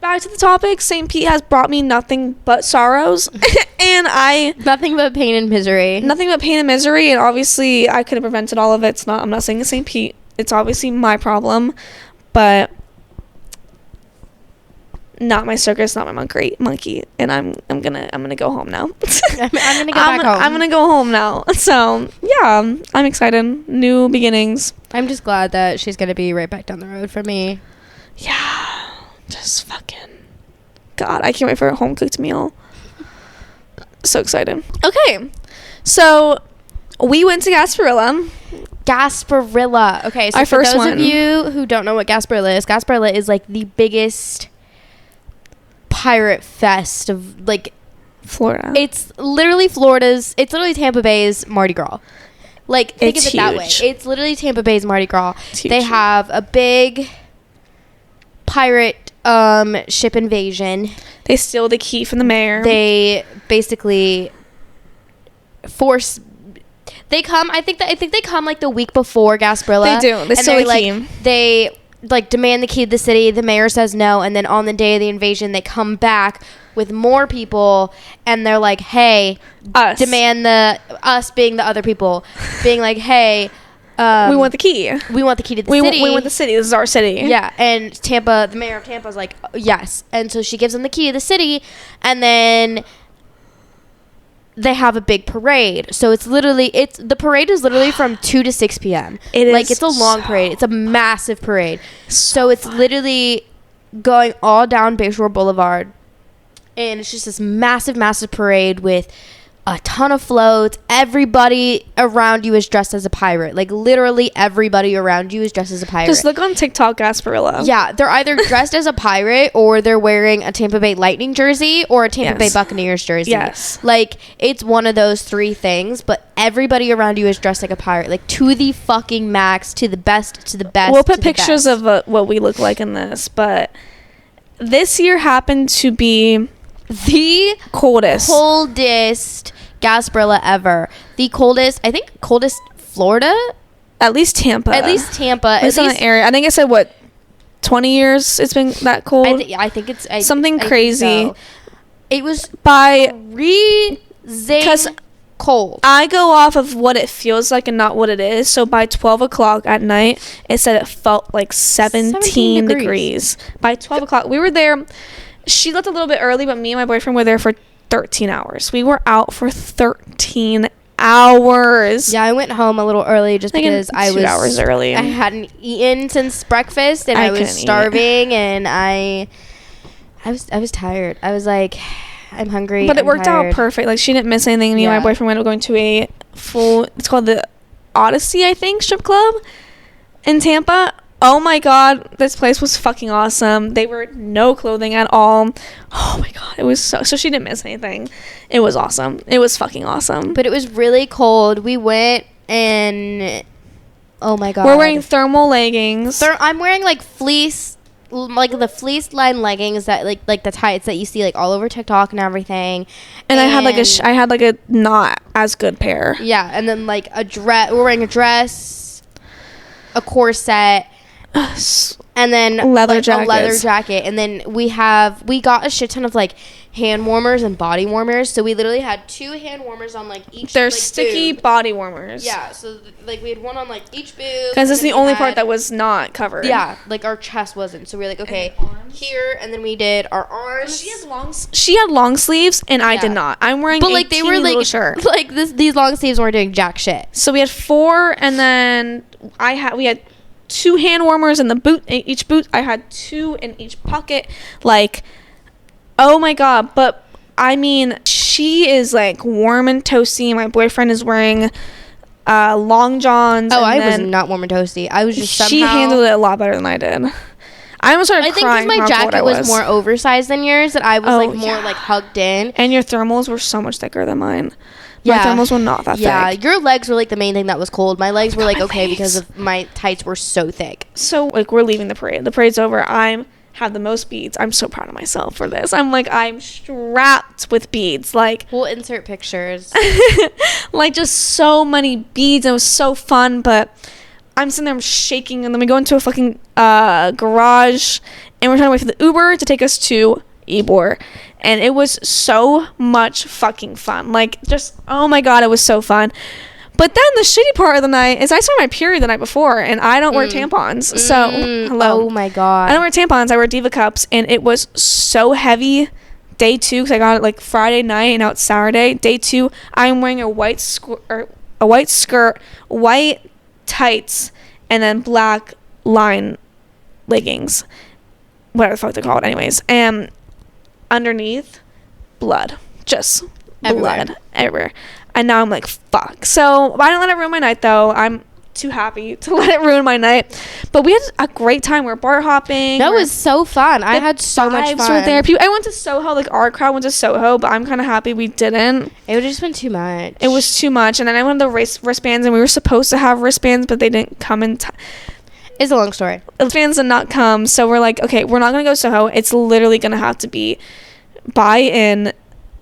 back to the topic. St. Pete has brought me nothing but sorrows. And nothing but pain and misery. Nothing but pain and misery. And obviously, I could have prevented all of it. I'm not saying it's St. Pete. It's obviously my problem. But not my circus, not my monkey. And I'm gonna go home now. I'm gonna go back home. I'm gonna go home now. So yeah, I'm excited. New beginnings. I'm just glad that she's gonna be right back down the road from me. Yeah, just fucking God, I can't wait for a home cooked meal. So excited. Okay, so we went to Gasparilla. Okay, so our for first those one. of you who don't know what Gasparilla is like the biggest pirate fest of, like, Florida. It's literally Tampa Bay's Mardi Gras. Like, think It's of it that way. huge. It's literally Tampa Bay's Mardi Gras. It's huge. They have a big pirate ship invasion. They steal the key from the mayor. They basically they come like the week before Gasparilla. They do. They steal the key. They like demand the key to the city. The mayor says no, and then on the day of the invasion, they come back with more people, and they're like, "Hey, us being the other people, being like, hey, we want the key. We want the key to the city. We want the city. This is our city." Yeah, and the mayor of Tampa is like, yes, and so she gives them the key to the city, and then they have a big parade. So the parade is literally from 2 to 6 p.m. It's a long parade. It's a massive parade. So it's literally going all down Bayshore Boulevard. And it's just this massive, massive parade with a ton of floats. Everybody around you is dressed as a pirate. Like literally everybody around you is dressed as a pirate. Just look on TikTok, Gasparilla. Yeah, they're either dressed as a pirate or they're wearing a Tampa Bay Lightning jersey or a Tampa Bay Buccaneers jersey. Yes. Like it's one of those three things, but everybody around you is dressed like a pirate, like to the fucking max, to the best. We'll put pictures of what we look like in this, but this year happened to be the coldest Gasparilla ever. The coldest, I think coldest Florida? At least Tampa. It's in the area. I think I said, 20 years it's been that cold? I think it's... Something crazy. So. It was by... freezing cold. I go off of what it feels like and not what it is. So by 12 o'clock at night, it said it felt like 17 degrees. By 12 o'clock, we were there. She left a little bit early, but me and my boyfriend were there for 13 hours. We were out for 13 hours. Yeah, I went home a little early just because I was 2 hours early. I hadn't eaten since breakfast and I was starving and I was tired. I was like, I'm hungry. But it worked out perfect. Like she didn't miss anything. Me and my boyfriend went going to a full, it's called the Odyssey, I think, strip club in Tampa. Oh my god, this place was fucking awesome. They were no clothing at all. Oh my god, it was so she didn't miss anything. It was awesome. It was fucking awesome. But it was really cold. We went and oh my god. We're wearing thermal leggings. I'm wearing like fleece, like the fleece line leggings that like the tights that you see like all over TikTok and everything. And I had like a not as good pair. Yeah, and then like a dress. We're wearing a dress, a corset. And then a leather jacket, and then we got a shit ton of like hand warmers and body warmers. So we literally had 2 hand warmers on like each. They're like, sticky boob. Body warmers. Yeah, so like we had one on like each boob. Because it's the only part that was not covered. Yeah, like our chest wasn't. So we were like, okay, here, and then we did our arms. She had long sleeves, and I did not. I'm wearing, but like they were like shirt. Like these long sleeves weren't doing jack shit. So we had 4, and then we had 2 hand warmers in the boot, in each boot. I had 2 in each pocket. Like, oh my god. But I mean, she is like warm and toasty. My boyfriend is wearing long johns. Oh, I was not warm and toasty. I was just she handled it a lot better than I did. I almost started crying. I think because my jacket was more oversized than yours, that I was more like hugged in. And your thermals were so much thicker than mine. My thermals were not that thick. Yeah, your legs were like the main thing that was cold. My legs were like okay because of my tights were so thick. So like we're leaving the parade. The parade's over. I have the most beads. I'm so proud of myself for this. I'm strapped with beads. Like we'll insert pictures. Like just so many beads. It was so fun, but I'm sitting there, I'm shaking, and then we go into a fucking garage, and we're trying to wait for the Uber to take us to Ybor. And it was so much fucking fun. Like, just, oh my god, it was so fun. But then the shitty part of the night is I saw my period the night before, and I don't wear tampons. So, hello. Oh my god. I don't wear tampons. I wear Diva cups, and it was so heavy. Day 2, because I got it like Friday night, and now it's Saturday. Day 2, I'm wearing a white skirt, white tights, and then black line leggings. Whatever the fuck they're called, anyways. And underneath, blood. Just blood everywhere. And now I'm like, fuck. So I didn't let it ruin my night, though. I'm too happy to let it ruin my night. But we had a great time. We're bar hopping. That was so fun. I had so much fun. Were there. I went to Soho. Like, our crowd went to Soho, but I'm kind of happy we didn't. It would have just been too much. It was too much. And then I went to the wristbands, and we were supposed to have wristbands, but they didn't come in time. It's a long story. The fans did not come, so we're like, okay, we're not gonna go Soho. It's literally gonna have to be buy in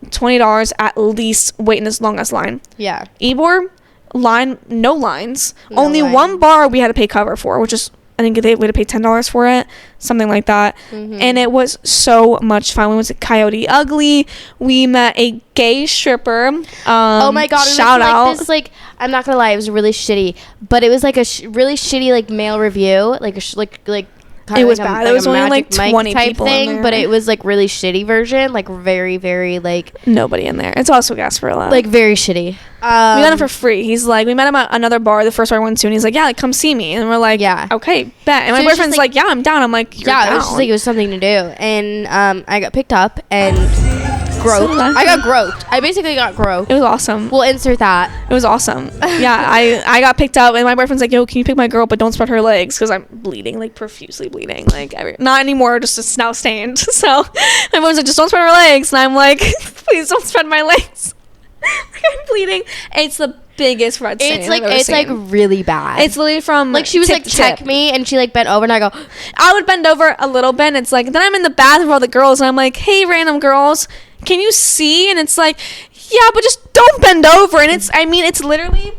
$20 at least, wait in this long ass line. Yeah. Ybor line, no lines. Only one bar we had to pay cover for, which is I think we had to pay $10 for it, something like that. Mm-hmm. And it was so much fun. We went to Coyote Ugly. We met a gay stripper. Oh my god! Shout out! This, like, I'm not gonna lie, it was really shitty, but it was like a really shitty like male review, like it was bad. There was only like 20 people in there. But it was like really shitty version, like very very like nobody in there. It's also Gasparilla. Like very shitty. We got him for free. He's like, we met him at another bar, the first bar I went to, and he's like, yeah, like come see me. And we're like, yeah, okay, bet. And my boyfriend's like, yeah, I'm down. I'm like, you're down. It was just like it was something to do, and I got picked up, and groped. I got groped. I basically got groped. It was awesome. We'll insert that. It was awesome. Yeah, I got picked up, and my boyfriend's like, yo, can you pick my girl, but don't spread her legs, because I'm bleeding, like, profusely bleeding. Like, not anymore, just now stained. So my boyfriend's like, just don't spread her legs. And I'm like, please don't spread my legs. I'm bleeding. It's the biggest red stain It's like really bad. It's literally from like she was tip like to check tip. me, and she like bent over, and I would bend over a little bit, and it's like, then I'm in the bathroom with all the girls, and I'm like, hey, random girls, can you see? And it's like, yeah, but just don't bend over. And it's literally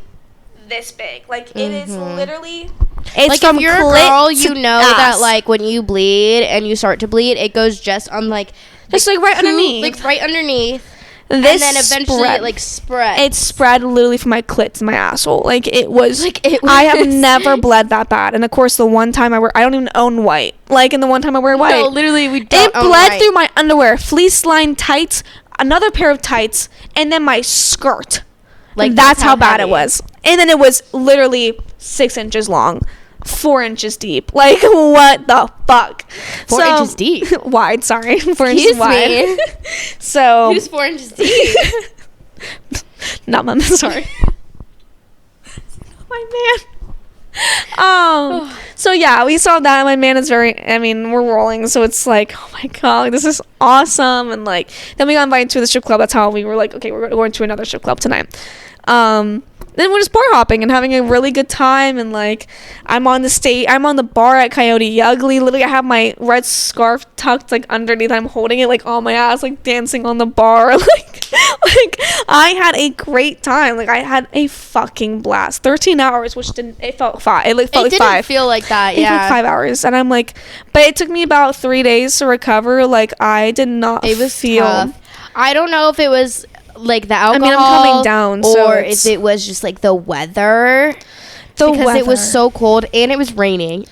this big. Like, it is literally, it's like, from if you're a clit girl, to you know ass. that like when you bleed and you start to bleed, it goes just on like just like right underneath, like right underneath. This and then eventually spread. it like spread. It spread literally from my clit to my asshole. Like it was. Like I have never bled that bad. And of course, the one time I don't even own white. Like, and the one time I wear white, no, literally we don't. It bled through my underwear, fleece lined tights, another pair of tights, and then my skirt. Like that's how bad it was. And then it was literally 6 inches long. 4 inches deep. Like, what the fuck? 4 inches deep. Wide, sorry. 4 Excuse inches wide. me. So Who's 4 inches deep? not my man, sorry. My man. So yeah, we saw that. My man is we're rolling, so it's like, oh my god, this is awesome. And like, then we got invited to the strip club. That's how we were like, okay, we're going to another strip club tonight. Then we're just bar hopping and having a really good time. And like, I'm on the bar at Coyote Ugly. Literally, I have my red scarf tucked like underneath. I'm holding it like on my ass, like dancing on the bar. like I had a great time. Like, I had a fucking blast. 13 hours, which it felt 5. It like felt it like didn't 5. feel like that. It Yeah, was like 5 hours, and I'm like, but it took me about 3 days to recover. Like, I did not. it was feel. tough. I don't know if it was like the alcohol. I mean, I'm coming down, so or if it was just like the weather. Because it was so cold, and it was raining.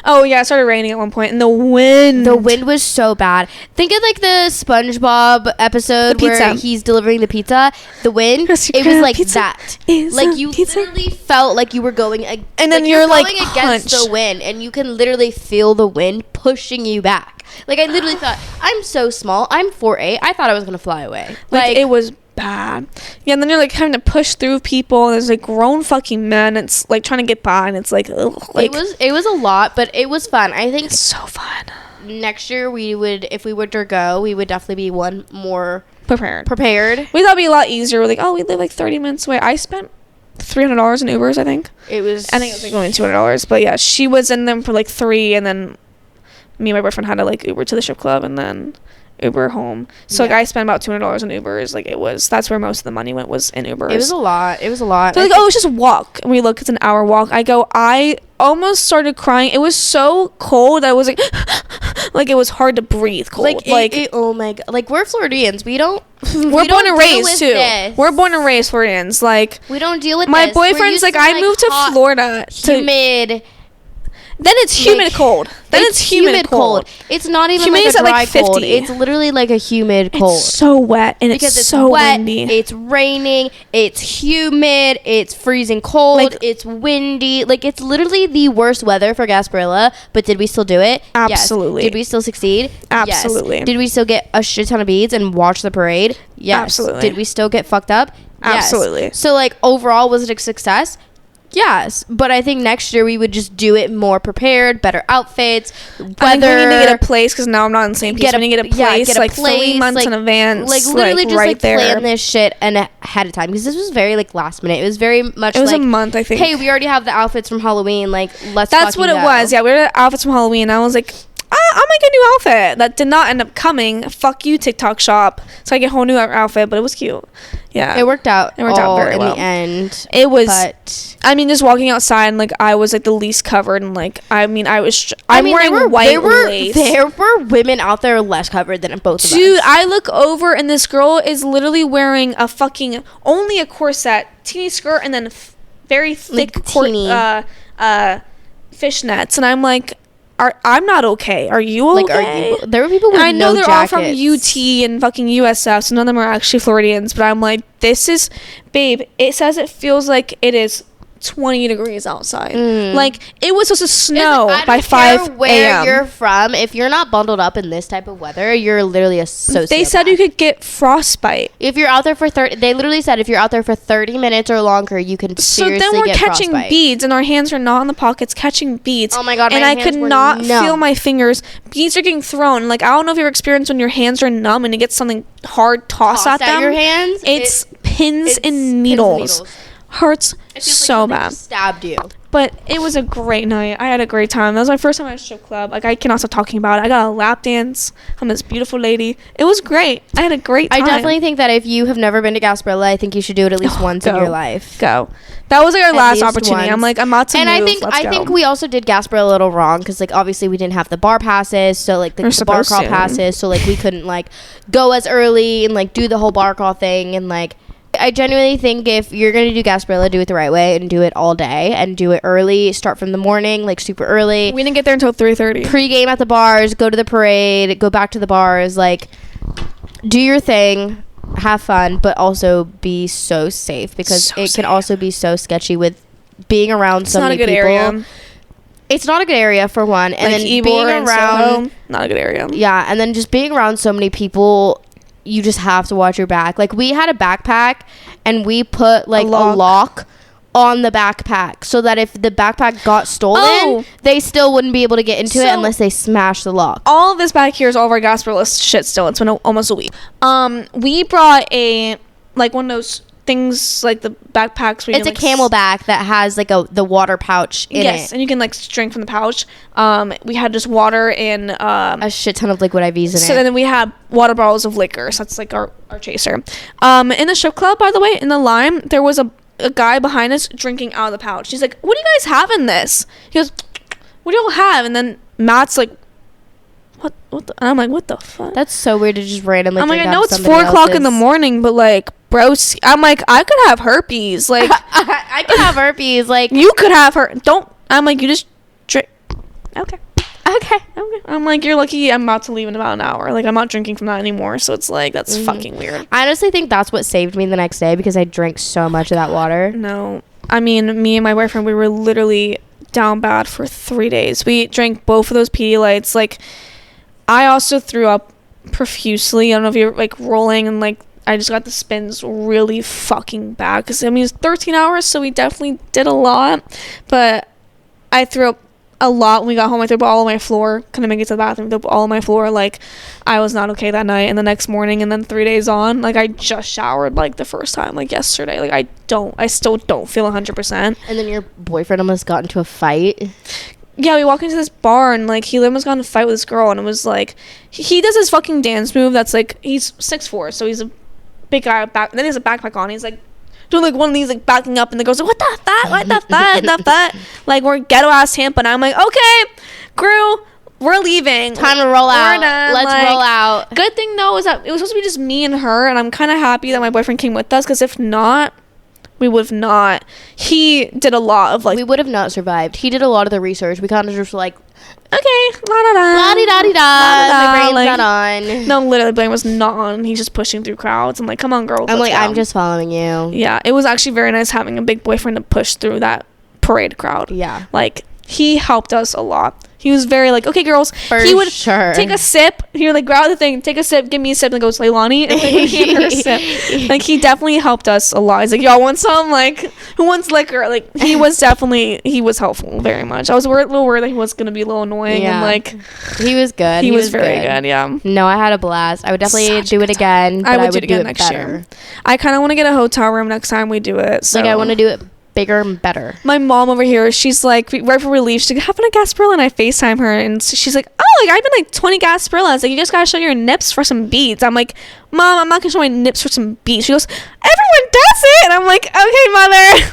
Oh yeah, it started raining at one point, and the wind. The wind was so bad. Think of like the SpongeBob episode where he's delivering the pizza. The wind, it was like that. Like, you literally felt like you were going, and then you're like going against the wind, and you can literally feel the wind pushing you back. Like, I literally thought, I'm so small. I'm 4'8". I thought I was gonna fly away. Like, it was bad. Yeah, and then you're like having to push through people, and there's like grown fucking men. It's like trying to get by, and it's like, ugh, like it was a lot, but it was fun. I think it's so fun. Next year if we were to go, we would definitely be one more prepared. We thought it'd be a lot easier. We're like, oh, we live like 30 minutes away. I spent $300 in Ubers. I think it was like only $200, but yeah, she was in them for like 3, and then me and my boyfriend had to like Uber to the strip club and then Uber home. So like, I spent about $200 on Ubers. Like, that's where most of the money went, was in Ubers. It was a lot. So like, let's just walk. And we look, it's an hour walk. I almost started crying. It was so cold. I was like, like, it was hard to breathe cold. Oh my god. Like, we're Floridians. We're born and raised too. We're born and raised Floridians. Like, we don't deal with my boyfriend's like, I moved to Florida. Humid. Then it's humid cold. It's humid cold. It's not even like a dry like 50. cold. It's literally like a humid cold. It's so wet, and because it's so wet, windy. It's raining. It's humid. It's freezing cold. Like, it's windy. Like, it's literally the worst weather for Gasparilla. But did we still do it? Absolutely. Yes. Did we still succeed? Absolutely. Yes. Did we still get a shit ton of beads and watch the parade? Yes. Absolutely. Did we still get fucked up? Yes. Absolutely. So like, overall, was it a success? Yes, but I think next year we would just do it more prepared, better outfits, weather. I think we need to get a place, because now I'm not in the same place. We need to get a place, get a like place, 3 months in advance. Like, literally just right like there. Plan this shit and ahead of time, because this was very like last minute. It was very much. It was like, a month, I think. Hey, we already have the outfits from Halloween. Like, let's. That's what it was. Yeah, we were at outfits from Halloween. I was like, I'll make a new outfit. That did not end up coming. Fuck you, TikTok shop. So I get a whole new outfit, but it was cute. Yeah, it worked out. It worked out very well in the end. It was. But I mean, just walking outside, and like, I was like the least covered, and like, I'm wearing white lace. There were women out there less covered than both of us. Dude, I look over, and this girl is literally wearing a fucking only a corset, teeny skirt, and then very thick fishnets, and I'm like, I'm not okay. Are you okay? There were people with I know no they're jackets. all from UT and fucking USF, so none of them are actually Floridians. But I'm like, this is, babe. It says it feels like it is 20 degrees outside. Like, it was supposed to snow by 5 care where a.m. you're from. If you're not bundled up in this type of weather, you're literally a sociopath. They said you could get frostbite. If you're out there for 30, they literally said if you're out there for 30 minutes or longer, you can seriously So then we're get catching frostbite. beads, and our hands are not in the pockets catching beads. Oh my God, and my I hands could were not numb. feel my fingers. Beads are getting thrown. Like, I don't know if you've experienced when your hands are numb and you get something hard tossed at them. Your hands. It's pins and pins and needles. Hurts It feels so like bad. just stabbed you. But it was a great night. I had a great time. That was my first time at a strip club. Like, I cannot stop talking about it. I got a lap dance from this beautiful lady. It was great. I had a great time. I definitely think that if you have never been to Gasparilla, I think you should do it at least once in your life. Go. That was like our last least opportunity. once. I'm like, I'm about to And move. I think we also did Gasparilla a little wrong because like obviously we didn't have the bar passes, so like the bar crawl passes, so like we couldn't like go as early and like do the whole bar crawl thing. And like I genuinely think if you're gonna do Gasparilla, do it the right way and do it all day and do it early. Start from the morning, like super early. We didn't get there until 3:30. Pre-game at the bars, go to the parade, go back to the bars, like do your thing, have fun, but also be so safe because it can also be so sketchy with being around so many people. It's not a good area. It's not a good area for one, and like then being around Soho, not a good area. Yeah, and then just being around so many people, you just have to watch your back. Like we had a backpack, and we put like a lock on the backpack so that if the backpack got stolen, they still wouldn't be able to get into it unless they smashed the lock. All of this back here is all of our Gasparilla shit still. It's been almost a week. We brought a like one of those things like the backpacks where it's a camelback that has like the water pouch in it. Yes, and you can like drink from the pouch. We had just water and a shit ton of liquid IVs in it. So then we had water bottles of liquor. So that's like our chaser. In the strip club, by the way, in the line, there was a guy behind us drinking out of the pouch. He's like, "What do you guys have in this?" He goes, "What do y'all have?" And then Matt's like, What the? And I'm like, what the fuck? That's so weird to just randomly. I'm like, drink I know out it's 4 o'clock in the morning, but like, bro, I'm like, I could have herpes. Like, I could have herpes. Like, you could have Don't. I'm like, you just drink. Okay. Okay. I'm like, you're lucky I'm about to leave in about an hour. Like, I'm not drinking from that anymore. So it's like, that's fucking weird. I honestly think that's what saved me the next day because I drank so much of that water. No. I mean, me and my boyfriend, we were literally down bad for 3 days. We drank both of those Pedialytes. Like, I also threw up profusely. I don't know if you're like rolling and like, I just got the spins really fucking bad because I mean, it's 13 hours. So we definitely did a lot. But I threw up a lot when we got home. I threw up all on my floor. Couldn't make it to the bathroom. Threw up all on my floor. Like, I was not okay that night. And the next morning, and then 3 days on, like, I just showered like the first time, like yesterday. Like, I still don't feel 100%. And then your boyfriend almost got into a fight. Yeah, we walk into this bar and like he almost got in a fight with this girl, and it was like he does this fucking dance move that's like, he's 6'4", so he's a big guy with back. And then he has a backpack on. He's like doing like one of these like backing up, and the girl's like, what the fuck, what the fuck, the fuck. Like, we're ghetto ass Tampa, and I'm like, okay, crew, we're leaving. Time to roll out. Done. Let's like, roll out. Good thing though is that it was supposed to be just me and her, and I'm kind of happy that my boyfriend came with us, because if not, we would have not. He did a lot of like. We would have not survived. He did a lot of the research. We kind of just were like, okay, la da da, la di da di da. My brain's like, not on. No, literally, brain was not on. He's just pushing through crowds. I'm like, come on, girl. I'm like, go. I'm just following you. Yeah, it was actually very nice having a big boyfriend to push through that parade crowd. Yeah, like he helped us a lot. He was very like, okay, girls. He would take a sip. He would like grab the thing, take a sip, give me a sip, and go, Leilani, and like, he gave her a sip. Like, he definitely helped us a lot. He's like, y'all want some? Like, who wants liquor? Like, he was helpful very much. I was a little worried that he was gonna be a little annoying, and like, he was good. He was very good. Yeah. No, I had a blast. I would definitely do it again. But I would do it again next year. I kind of want to get a hotel room next time we do it. So. Like, I want to do it bigger and better. My mom over here, she's like, right before we leave, she's like, having a Gasparilla, and I FaceTime her, and she's like, oh, like, I've been like 20 Gasparillas, like, you just gotta show your nips for some beads. I'm like, Mom, I'm not gonna show my nips for some beads. She goes, everyone does it. And I'm like, okay, mother,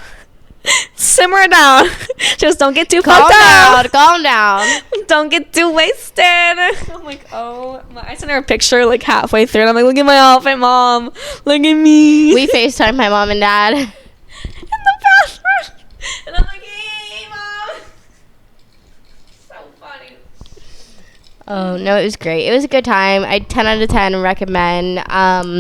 simmer down. Just don't get too fucked up. Calm down. Don't get too wasted. I'm like, oh my. I sent her a picture like halfway through, and I'm like, look at my outfit, Mom, look at me. We FaceTime my mom and dad and I'm like, hey, Mom. So funny. Oh, no, it was great. It was a good time. I 10 out of 10 recommend.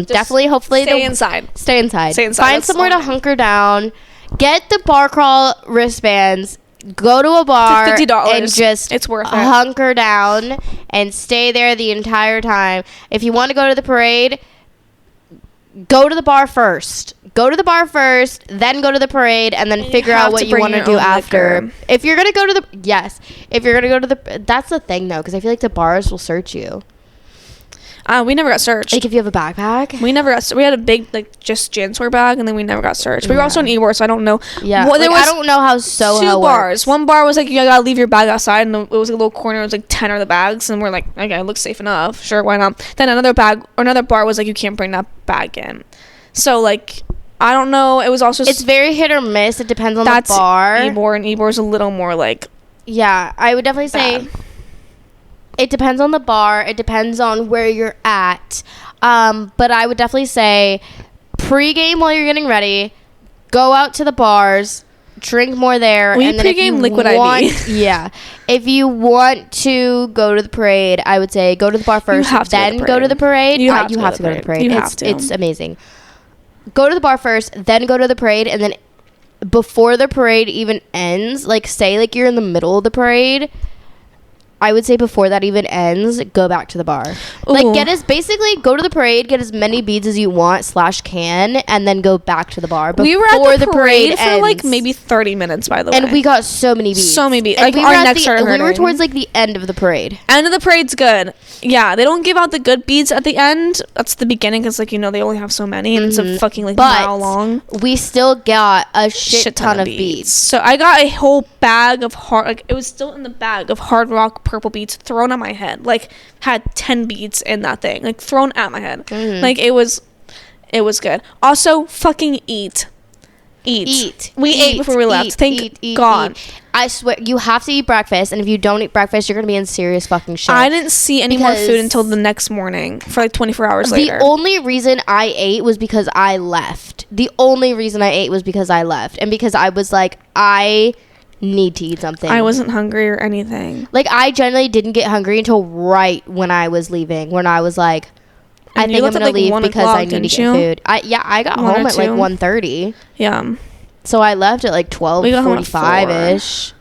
Definitely, hopefully. Stay inside. Stay inside. Stay inside. Find somewhere to hunker down. Get the bar crawl wristbands. Go to a bar $50 and just it's worth it. hunker down and stay there the entire time. If you want to go to the parade, go to the bar first. Go to the bar first, then go to the parade, and then figure out what you want to do after. Liquor. If you're gonna go to the if you're gonna go to the that's the thing though, because I feel like the bars will search you. We never got searched. Like if you have a backpack. We never got. We had a big just JanSport bag, and then we never got searched. We were also in Ybor, so I don't know. Yeah, well, there was I don't know how Soho two bars. works. One bar was like you gotta leave your bag outside, and it was a little corner. It was like 10 of the bags, and we're like, okay, it looks safe enough. Sure, why not? Then another bar was like you can't bring that bag in. So like, I don't know. It was also it's very hit or miss. It depends on the bar. Ybor, and Ybor is a little more like. Yeah, I would definitely say. It depends on the bar. It depends on where you're at. But I would definitely say pregame while you're getting ready. Go out to the bars. Drink more there. We and then pregame liquid IV. Yeah. If you want to go to the parade, I would say go to the bar first. Then go to the parade. You have to go to the parade. It's amazing. Go to the bar first. Then go to the parade. And then before the parade even ends, like say like you're in the middle of the parade, I would say before that even ends, go back to the bar. Ooh. Like basically go to the parade, get as many beads as you want / can, and then go back to the bar. We were at the parade for like maybe 30 minutes, by the way. And we got so many beads. So many beads. Like our necks started hurting. We were towards like the end of the parade. End of the parade's good. Yeah, they don't give out the good beads at the end. That's the beginning because like they only have so many and it's a fucking like mile long. We still got a shit ton of beads. So I got a whole bag of it was still in the bag of Hard Rock purple beads thrown at my head. Like had 10 beads in that thing. Like thrown at my head. Mm-hmm. Like it was good. Also fucking eat. We ate before we left. Thank God. I swear, you have to eat breakfast, and if you don't eat breakfast, you're gonna be in serious fucking shit. I didn't see any more food until the next morning for like 24 hours later. The only reason I ate was because I left. And because I was like, I need to eat something. I wasn't hungry or anything. Like, I generally didn't get hungry until right when I was leaving, when I was like, I think I'm gonna leave because I need to get food. I got home at like 1:30. Yeah. So I left at like 12:45ish.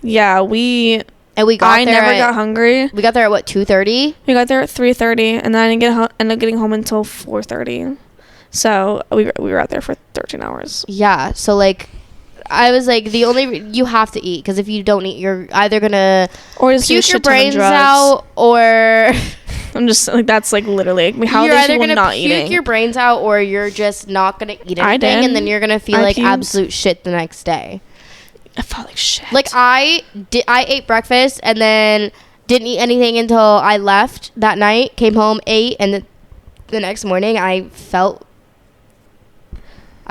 Yeah, we got there. I never got hungry. We got there at what, 2:30? We got there at 3:30, and then I didn't end up getting home until 4:30. So we were out there for 13 hours. Yeah. So like, I was like, you have to eat, because if you don't eat, you're either gonna puke your brains out, or I'm just like, that's like literally how you're are either gonna not puke eating your brains out, or you're just not gonna eat anything, and then you're gonna feel like absolute shit the next day. I felt like shit. Like I ate breakfast and then didn't eat anything until I left that night, came home, ate, and the next morning I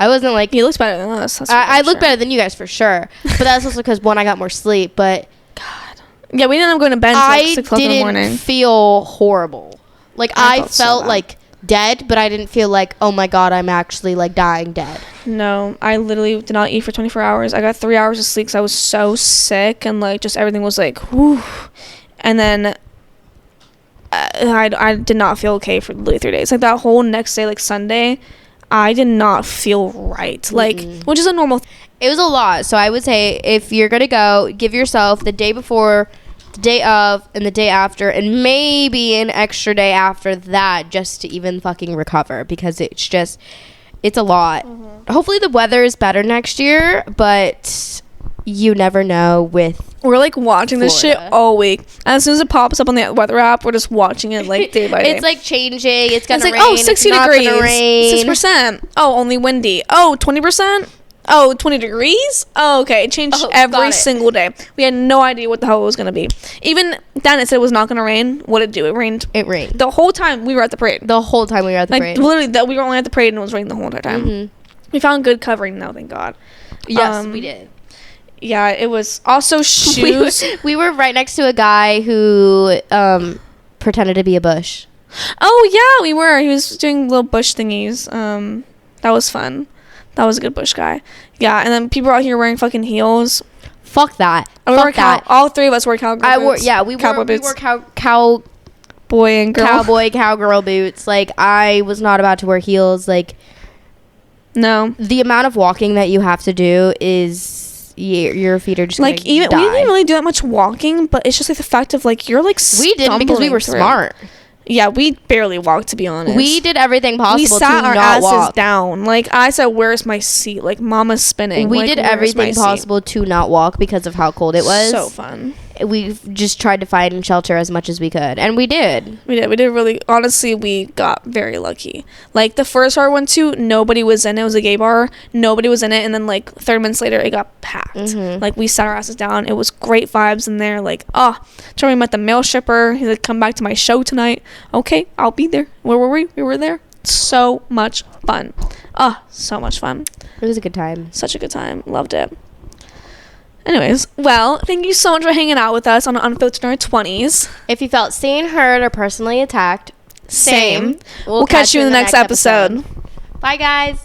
wasn't like... You looked better than us. I look better than you guys for sure. But that's also because, one, I got more sleep, but... God. Yeah, we ended up going to bed until like 6 o'clock in the morning. I didn't feel horrible. Like, I felt like dead, but I didn't feel like, oh my God, I'm actually like dying dead. No, I literally did not eat for 24 hours. I got 3 hours of sleep because I was so sick, and like just everything was like, whew. And then I did not feel okay for literally 3 days. Like that whole next day, like Sunday, I did not feel right. Like, which is a normal it was a lot. So I would say, if you're gonna go, give yourself the day before, the day of, and the day after, and maybe an extra day after that, just to even fucking recover, because it's a lot. Hopefully the weather is better next year, but you never know with we're like watching this shit all week. And as soon as it pops up on the weather app, we're just watching it like day by day. It's like changing. It's gonna rain. Oh, 60 degrees. 6%. Oh, only windy. Oh, 20%. Oh, 20 degrees? Oh, okay. It changed every single day. We had no idea what the hell it was going to be. Even then, it said it was not going to rain. What did it do? It rained. It rained. The whole time we were at the parade. Like, literally, we were only at the parade and it was raining the whole entire time. Mm-hmm. We found good covering now, thank God. Yes, we did. Yeah, it was also shoes. We were right next to a guy who pretended to be a bush. Oh, yeah, we were. He was doing little bush thingies. That was fun. That was a good bush guy. Yeah, and then people out here wearing fucking heels. Fuck that. All three of us wore cowgirl boots. We wore cowboy and girl. Cowboy, cowgirl boots. Like, I was not about to wear heels. Like, No. The amount of walking that you have to do is your feet are just like we didn't really do that much walking, but it's just like the fact of like you're like we didn't because we were smart. Yeah, we barely walked, to be honest. We did everything possible we sat to our not asses walk down. Like I said, where's my seat? Like mama's spinning. We like, did where's everything my possible to not walk because of how cold it was. So fun. We just tried to find shelter as much as we could, and we did. We did really. Honestly, we got very lucky. Like the first bar we went to, nobody was in it. It was a gay bar. Nobody was in it, and then like 30 minutes later, it got packed. Like we sat our asses down. It was great vibes in there. Like we met the male stripper. He's like, come back to my show tonight. Okay, I'll be there. Where were we? We were there. So much fun. So much fun. It was a good time. Such a good time. Loved it. Anyways, well, thank you so much for hanging out with us on Unfiltered in Our 20s. If you felt seen, heard, or personally attacked, same. We'll catch you in the next episode. Bye, guys.